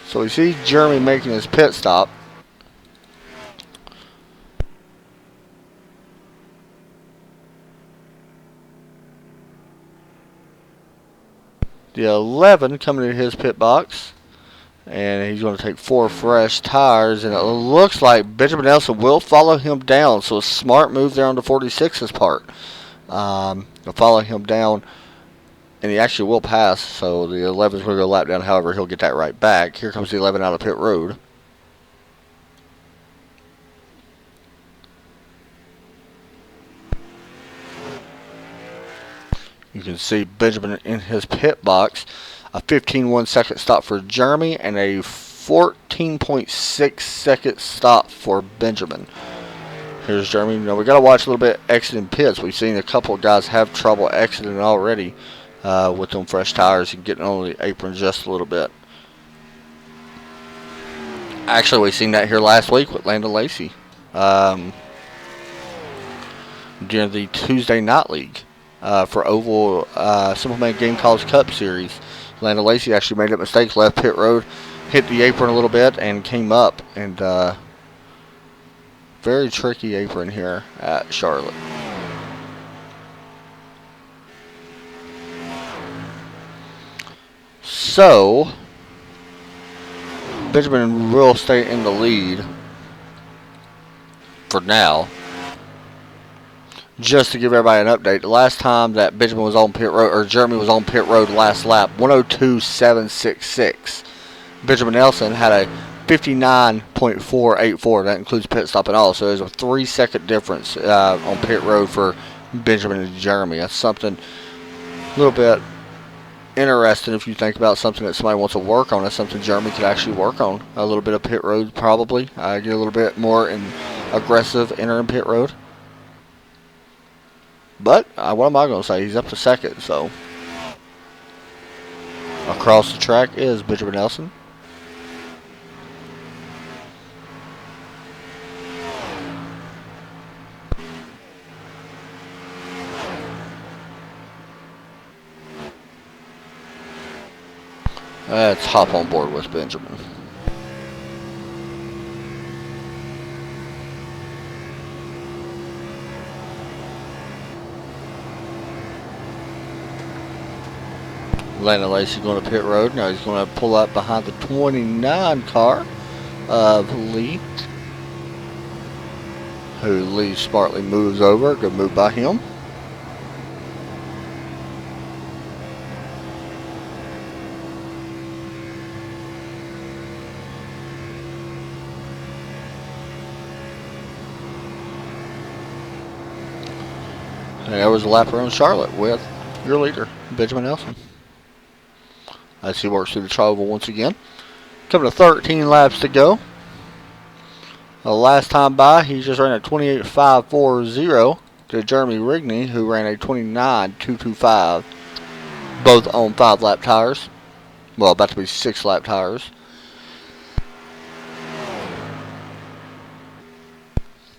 So we see Jeremy making his pit stop. The 11 coming into his pit box. And he's going to take 4 fresh tires. And it looks like Benjamin Ellison will follow him down. So a smart move there on the 46's part. To follow him down. And he actually will pass, so the 11 is going to go lap down. However, he'll get that right back. Here comes the 11 out of pit road. You can see Benjamin in his pit box. A 15.1 second stop for Jeremy and a 14.6 second stop for Benjamin. Here's Jeremy. Now we got to watch a little bit exiting pits. We've seen a couple of guys have trouble exiting already. With them fresh tires and getting on the apron just a little bit. Actually, we seen that here last week with Landon Lacey during the Tuesday Night League for Oval Simple Man Game College Cup Series. Landon Lacey actually made a mistake, left pit road, hit the apron a little bit, and came up. And very tricky apron here at Charlotte. So, Benjamin will stay in the lead for now. Just to give everybody an update, the last time that Benjamin was on pit road, or Jeremy was on pit road last lap, 102.766. Benjamin Ellison had a 59.484. That includes pit stop and all. So there's a 3-second difference on pit road for Benjamin and Jeremy. That's something a little bit interesting if you think about something that somebody wants to work on. That's something Jeremy could actually work on. A little bit of pit road probably. Get a little bit more aggressive entering pit road. But what am I going to say? He's up to second. So across the track is Benjamin Ellison. Let's hop on board with Benjamin. Landon Lacey going to pit road. Now he's going to pull up behind the 29 car of Lee. Who Lee smartly moves over. Good move by him. And there was a lap around Charlotte with your leader, Benjamin Ellison. As he works through the trough once again. Coming to 13 laps to go. The last time by, he just ran a 28.540 to Jeremy Rigney, who ran a 29.225. Both on 5-lap tires. Well, about to be 6-lap tires.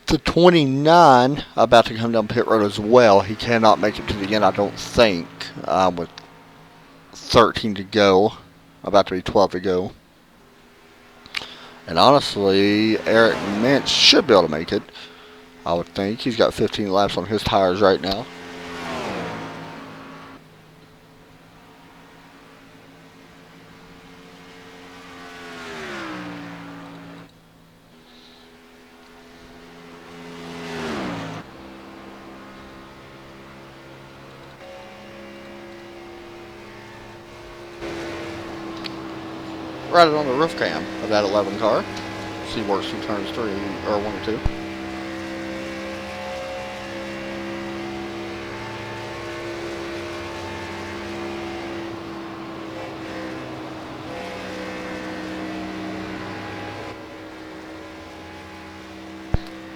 The 29 about to come down pit road as well. He cannot make it to the end, I don't think, with 13 to go. About to be 12 to go. And honestly, Erik Mintz should be able to make it. I would think. He's got 15 laps on his tires right now. Right on the roof cam of that 11 car. See works in turns 3 or 1 and 2.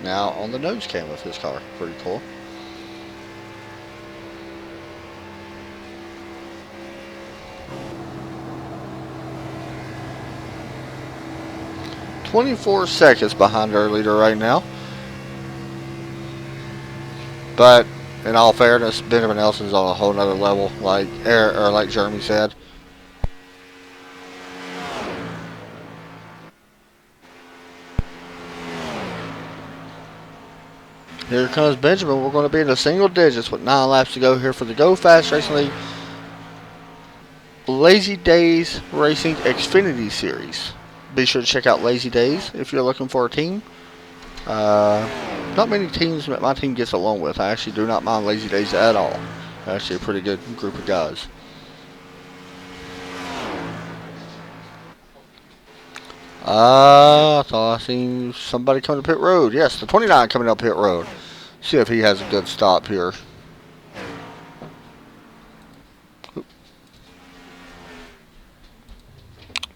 Now on the nose cam of his car. Pretty cool. "24 seconds behind our leader right now." But in all fairness, Benjamin Ellison's on a whole nother level, like Jeremy said. Here comes Benjamin. We're going to be in the single digits with 9 laps to go here for the Go Fast Racing League Lazy Dayz Racing Xfinity Series. Be sure to check out Lazy Dayz if you're looking for a team. Not many teams that my team gets along with. I actually do not mind Lazy Dayz at all. Actually a pretty good group of guys. I thought I seen somebody coming to pit road. Yes, the 29 coming up pit road. See if he has a good stop here.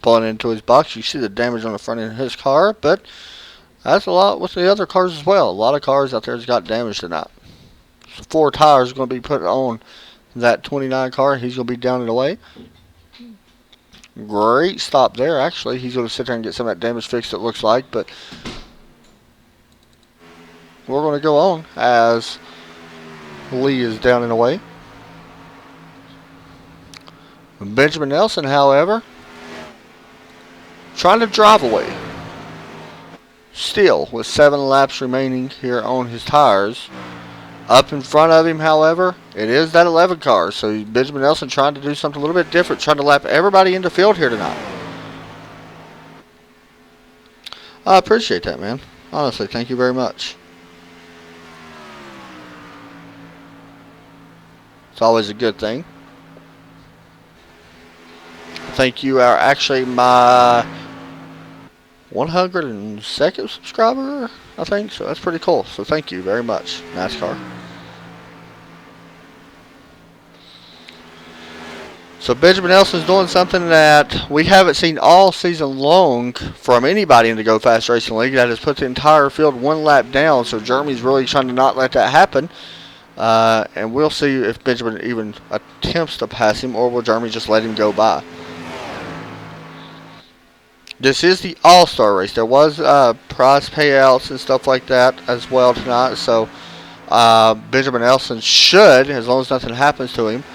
Pulling into his box, you see the damage on the front end of his car, but that's a lot with the other cars as well. A lot of cars out there has got damage tonight. So 4 tires are going to be put on that 29 car. He's going to be down and away. Great stop there, actually. He's going to sit there and get some of that damage fixed, it looks like. But we're going to go on as Lee is down and away. Benjamin Ellison, however, trying to drive away. Still, with 7 laps remaining here on his tires. Up in front of him, however, it is that 11 car. So Benjamin Ellison trying to do something a little bit different, trying to lap everybody into field here tonight. I appreciate that, man. Honestly, thank you very much. It's always a good thing. Thank you are actually my 102nd subscriber, I think. So that's pretty cool. So thank you very much, NASCAR. So Benjamin Ellison's doing something that we haven't seen all season long from anybody in the Go Fast Racing League. That has put the entire field 1 lap down. So Jeremy's really trying to not let that happen. And we'll see if Benjamin even attempts to pass him, or will Jeremy just let him go by. This is the All-Star race. There was prize payouts and stuff like that as well tonight. So Benjamin Ellison should, as long as nothing happens to him,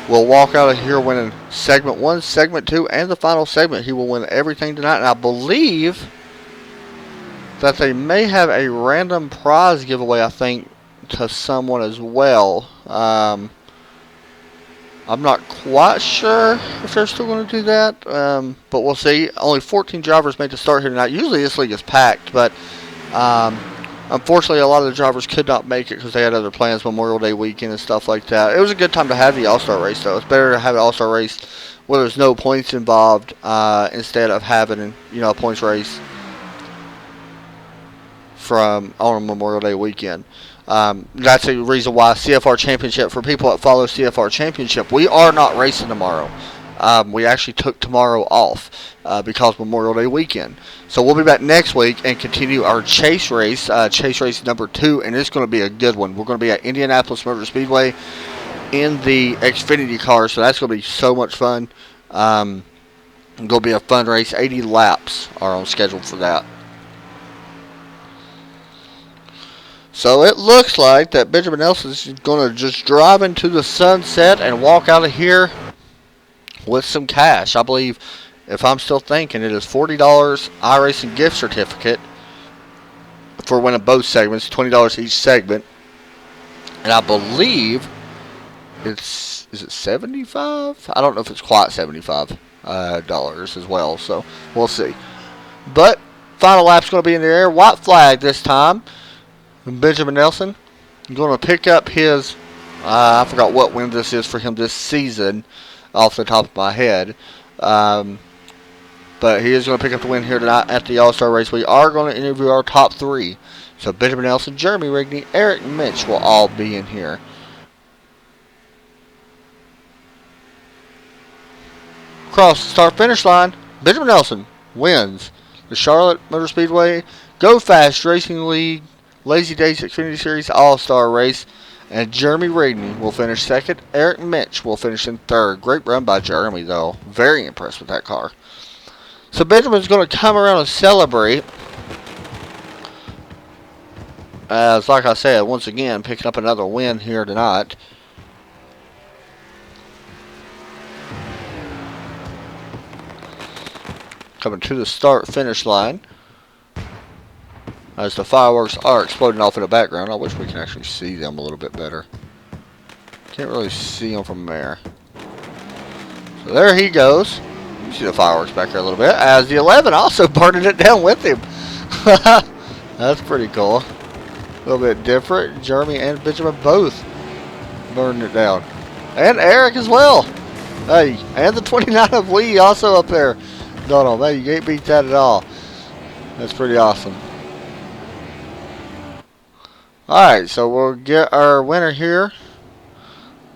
will walk out of here winning segment 1, segment 2, and the final segment. He will win everything tonight. And I believe that they may have a random prize giveaway, I think, to someone as well. I'm not quite sure if they're still going to do that, but we'll see. Only 14 drivers made the start here tonight. Usually this league is packed, but unfortunately a lot of the drivers could not make it because they had other plans, Memorial Day weekend and stuff like that. It was a good time to have the All-Star race, though. It's better to have an All-Star race where there's no points involved instead of having a points race on Memorial Day weekend. That's the reason why CFR Championship, for people that follow CFR Championship, we are not racing tomorrow. We actually took tomorrow off because Memorial Day weekend. So we'll be back next week and continue our chase race number 2, and it's going to be a good one. We're going to be at Indianapolis Motor Speedway in the Xfinity car, so that's going to be so much fun. It's going to be a fun race. 80 laps are on schedule for that. So it looks like that Benjamin Ellison is going to just drive into the sunset and walk out of here with some cash. I believe if I'm still thinking, it is $40 iRacing gift certificate for winning both segments, $20 each segment. And I believe is it 75? I don't know if it's quite $75 as well, so we'll see. But final lap's going to be in the air. White flag this time. Benjamin Nelson going to pick up his, I forgot what win this is for him this season off the top of my head. But he is going to pick up the win here tonight at the All-Star Race. We are going to interview our top 3. So Benjamin Nelson, Jeremy Rigney, Erik Mintz will all be in here. Across the start-finish line, Benjamin Nelson wins the Charlotte Motor Speedway Go Fast Racing League Lazy Dayz Xfinity Series All-Star Race. And Jeremy Rigney will finish second. Erik Mintz will finish in third. Great run by Jeremy, though. Very impressed with that car. So Benjamin's going to come around and celebrate. As, like I said, once again, picking up another win here tonight. Coming to the start-finish line. As the fireworks are exploding off in the background. I wish we can actually see them a little bit better. Can't really see them from there. So there he goes. You see the fireworks back there a little bit. As the 11 also burning it down with him. That's pretty cool. A little bit different. Jeremy and Benjamin both burning it down. And Erik as well. Hey, and the 29 of Lee also up there. Going on. Hey, you can't beat that at all. That's pretty awesome. Alright, so we'll get our winner here.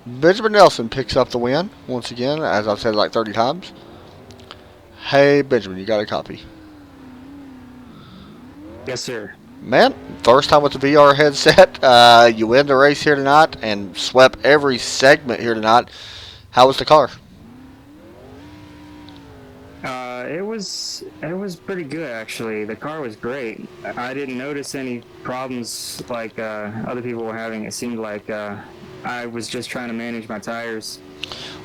Benjamin Nelson picks up the win. Once again, as I've said like 30 times. Hey, Benjamin, you got a copy? Yes, sir. Man, first time with the VR headset. You win the race here tonight and swept every segment here tonight. How was the car? It was pretty good, actually. The car was great. I didn't notice any problems like other people were having. It seemed like I was just trying to manage my tires.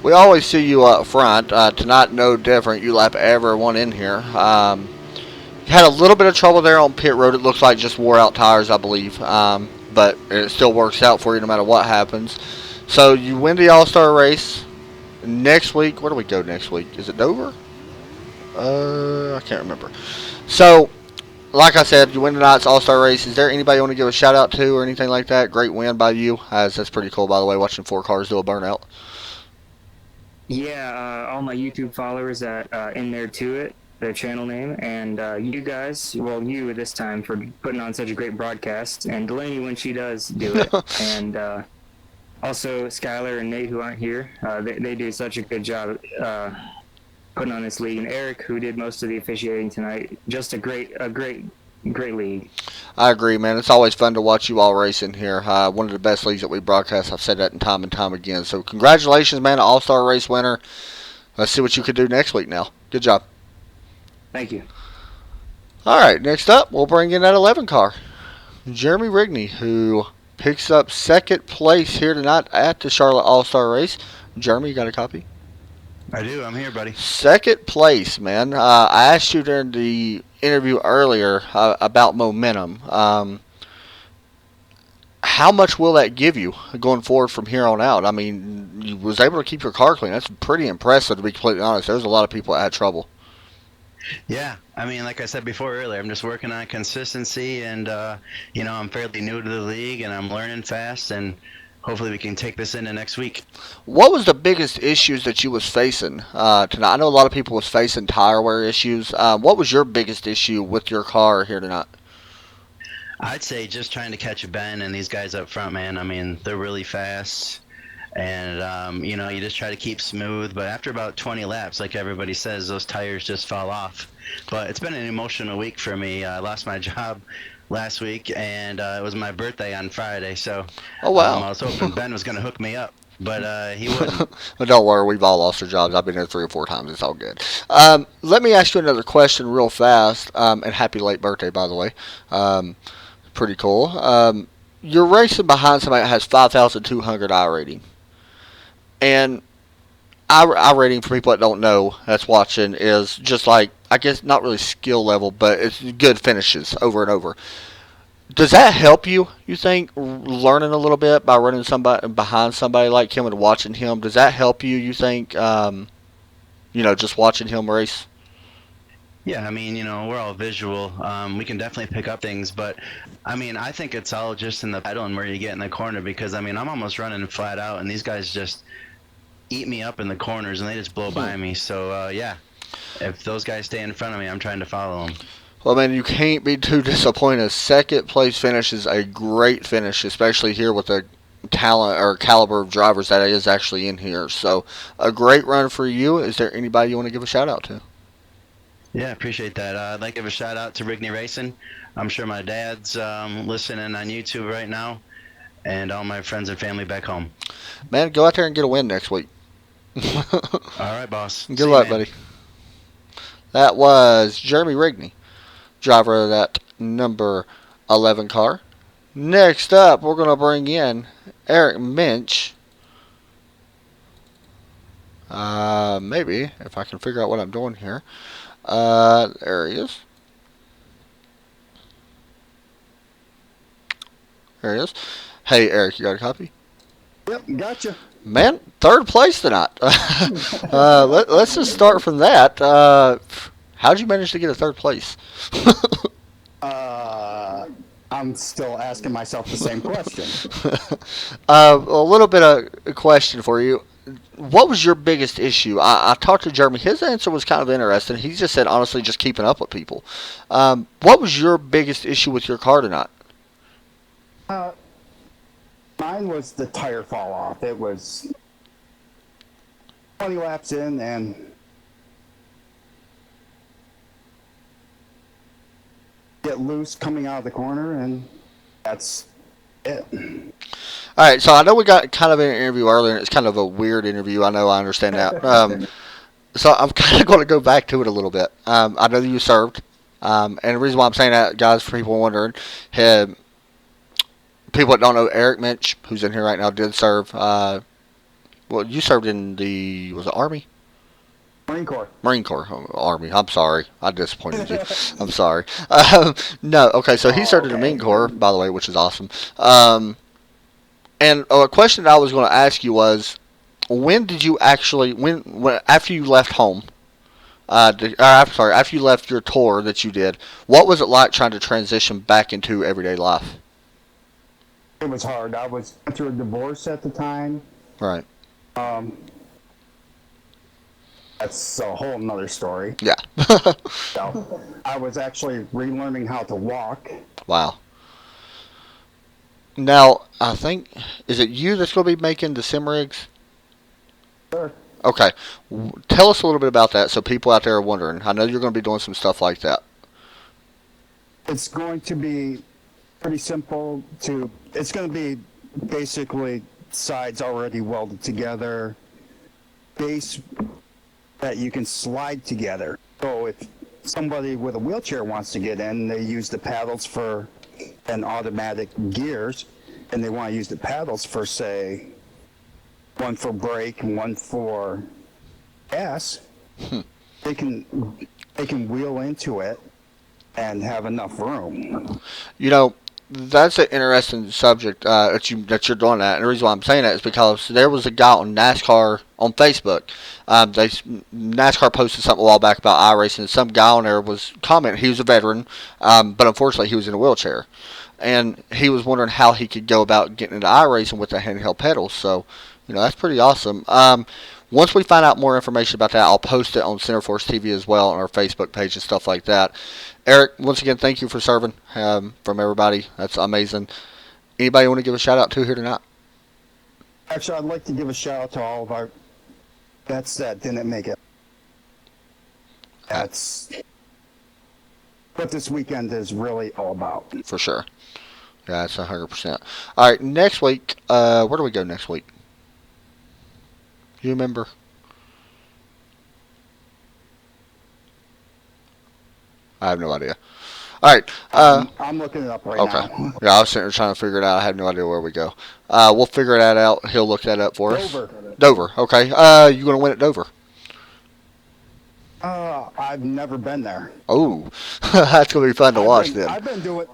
We always see you up front. Tonight, no different. You lap everyone in here. Had a little bit of trouble there on pit road. It looks like just wore out tires, I believe. But it still works out for you no matter what happens. So you win the All-Star race. Next week, where do we go next week? Is it Dover? I can't remember. So, like I said, you win tonight's All-Star race. Is there anybody you want to give a shout-out to or anything like that? Great win by you. That's pretty cool, by the way, watching 4 cars do a burnout. Yeah, all my YouTube followers that in there to it, their channel name, and you guys, well, you this time for putting on such a great broadcast, and Delaney when she does do it, and also Skylar and Nate who aren't here, they do such a good job putting on this league, and Erik who did most of the officiating tonight, just a great league. I agree, man. It's always fun to watch you all racing here. One of the best leagues that we broadcast. I've said that time and time again. So congratulations, man, All-Star race winner. Let's see what you could do next week now. Good job. Thank you. All right, next up, we'll bring in that 11 car. Jeremy Rigney, who picks up second place here tonight at the Charlotte All-Star race. Jeremy, you got a copy? I do. I'm here, buddy. Second place, man. I asked you during the interview earlier about momentum. How much will that give you going forward from here on out? I mean, you was able to keep your car clean. That's pretty impressive, to be completely honest. There's a lot of people that had trouble. Yeah, I mean, like I said before earlier, I'm just working on consistency, and I'm fairly new to the league, and I'm learning fast, and hopefully we can take this into next week. What was the biggest issues that you was facing tonight? I know a lot of people was facing tire wear issues. What was your biggest issue with your car here tonight? I'd say just trying to catch a bend, and these guys up front, man, I mean, they're really fast. And, you just try to keep smooth. But after about 20 laps, like everybody says, those tires just fall off. But it's been an emotional week for me. I lost my job last week, and it was my birthday on Friday. So oh, wow. I was hoping Ben was going to hook me up, but he wouldn't. Well, don't worry. We've all lost our jobs. I've been there 3 or 4 times. It's all good. Let me ask you another question real fast. And happy late birthday, by the way. Pretty cool. You're racing behind somebody that has 5,200 I rating. And Our rating for people that don't know that's watching is just like, I guess not really skill level, but it's good finishes over and over. Does that help you? You think learning a little bit by running somebody behind somebody like him and watching him? Does that help you? You think, just watching him race? Yeah, I mean, we're all visual. We can definitely pick up things, but I mean, I think it's all just in the pedal and where you get in the corner, because I mean, I'm almost running flat out, and these guys just eat me up in the corners, and they just blow by me. So yeah, if those guys stay in front of me, I'm trying to follow them. Well, man, you can't be too disappointed. Second place finish is a great finish, especially here with the talent or caliber of drivers that is actually in here. So, a great run for you. Is there anybody you want to give a shout out to? Yeah, appreciate that. I'd like to give a shout out to Rigney Racing. I'm sure my dad's listening on YouTube right now, and all my friends and family back home. Man, go out there and get a win next week. All right, boss. Good luck, buddy. That was Jeremy Rigney, driver of that number 11 car. Next up, we're going to bring in Erik Mintz. Maybe, if I can figure out what I'm doing here. There he is. There he is. Hey, Erik, you got a copy? Yep, gotcha. Man, third place tonight. Let's just start from that. How'd you manage to get a third place? I'm still asking myself the same question. A little bit of a question for you. What was your biggest issue? I talked to Jeremy. His answer was kind of interesting. He just said, honestly, just keeping up with people. What was your biggest issue with your car tonight? Mine was the tire fall off. It was 20 laps in and get loose coming out of the corner, and that's it. All right, so I know we got kind of an interview earlier, and it's kind of a weird interview. I know, I understand that. So I'm kind of going to go back to it a little bit. I know that you served, and the reason why I'm saying that, guys, for people wondering, people that don't know, Erik Mintz, who's in here right now, did serve. Well, you served in was it Army? Marine Corps. Marine Corps. Army. I'm sorry. I disappointed you. I'm sorry. No, okay, so he served in the Marine Corps, by the way, which is awesome. And a question that I was going to ask you was, when did you actually, when after you left home, after you left your tour that you did, what was it like trying to transition back into everyday life? It was hard. I was going through a divorce at the time. Right. That's a whole nother story. Yeah. So, I was actually relearning how to walk. Wow. Now, I think, is it you that's going to be making the sim rigs? Sure. Okay. Tell us a little bit about that so people out there are wondering. I know you're going to be doing some stuff like that. It's going to be pretty simple it's going to be basically sides already welded together, base that you can slide together. So if somebody with a wheelchair wants to get in, they use the paddles for an automatic gears, and they want to use the paddles for, say, one for brake and one for gas. They can wheel into it and have enough room. You know, that's an interesting subject that you're doing that. And the reason why I'm saying that is because there was a guy on NASCAR on Facebook. NASCAR posted something a while back about iRacing, and some guy on there was commenting. He was a veteran, but unfortunately he was in a wheelchair. And he was wondering how he could go about getting into iRacing with the handheld pedals. So, that's pretty awesome. Once we find out more information about that, I'll post it on Centerforce TV as well on our Facebook page and stuff like that. Erik, once again, thank you for serving from everybody. That's amazing. Anybody you want to give a shout out to here tonight? Actually, I'd like to give a shout out to all of our vets that didn't make it. That's what this weekend is really all about. For sure. Yeah, that's 100%. All right, next week, where do we go next week? You remember? I have no idea. All right. I'm looking it up right Okay. now. Yeah, I was sitting there trying to figure it out. I have no idea where we go. We'll figure that out. He'll look that up for us. Dover. Okay. You going to win at Dover? I've never been there. Oh, that's going to be fun to watch then. I've been doing.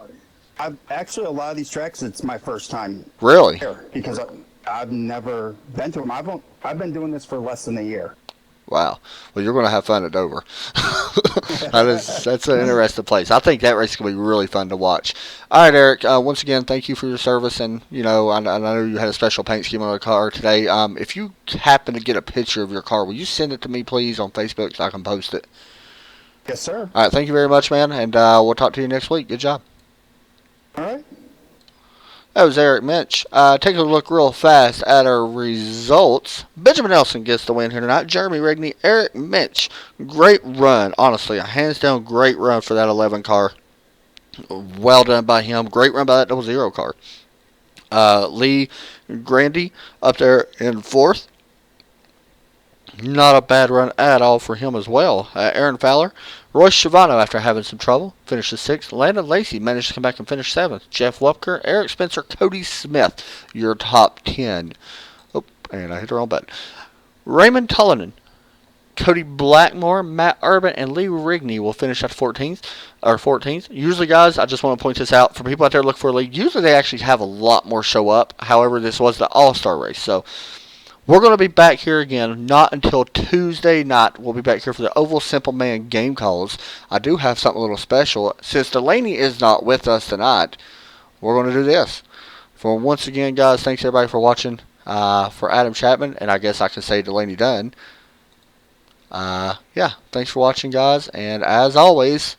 I've actually a lot of these tracks. It's my first time. Really? Here because I've never been to them. I've been doing this for less than a year. Wow. Well, you're going to have fun at Dover. That's an interesting place. I think that race is going to be really fun to watch. All right, Erik. Once again, thank you for your service. And, I know you had a special paint scheme on the car today. If you happen to get a picture of your car, will you send it to me, please, on Facebook so I can post it? Yes, sir. All right. Thank you very much, man. And we'll talk to you next week. Good job. All right. That was Erik Mintz. Taking a look real fast at our results. Benjamin Ellison gets the win here tonight. Jeremy Rigney, Erik Mintz. Great run. Honestly, a hands down great run for that 11 car. Well done by him. Great run by that 00 car. Lee Grandy up there in 4th. Not a bad run at all for him as well. Aaron Fowler. Royce Schiavano, after having some trouble, finishes 6th. Landon Lacey managed to come back and finish 7th. Jeff Wupker, Eric Spencer, Cody Smith, your top 10. Oh, and I hit the wrong button. Raymond Tallington, Cody Blackmore, Matt Urban, and Lee Rigney will finish at 14th. Usually, guys, I just want to point this out. For people out there looking for a league, usually they actually have a lot more show up. However, this was the All-Star race, so we're going to be back here again, not until Tuesday night. We'll be back here for the Oval Simple Man game calls. I do have something a little special. Since Delaney is not with us tonight, we're going to do this. For once again, guys, thanks everybody for watching. For Adam Chapman, and I guess I can say Delaney Dunn. Yeah, thanks for watching, guys. And as always,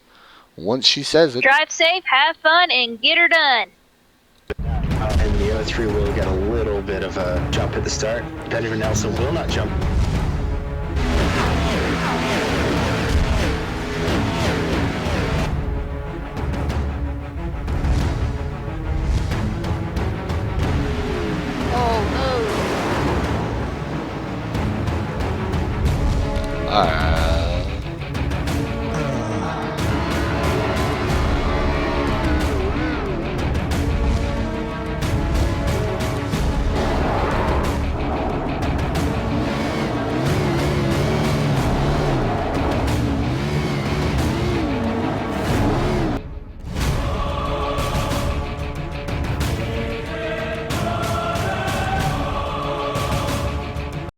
once she says it, drive safe, have fun, and get her done. And the other three will get a little bit of a jump at the start. Benjamin Nelson will not jump. Oh, no. alright.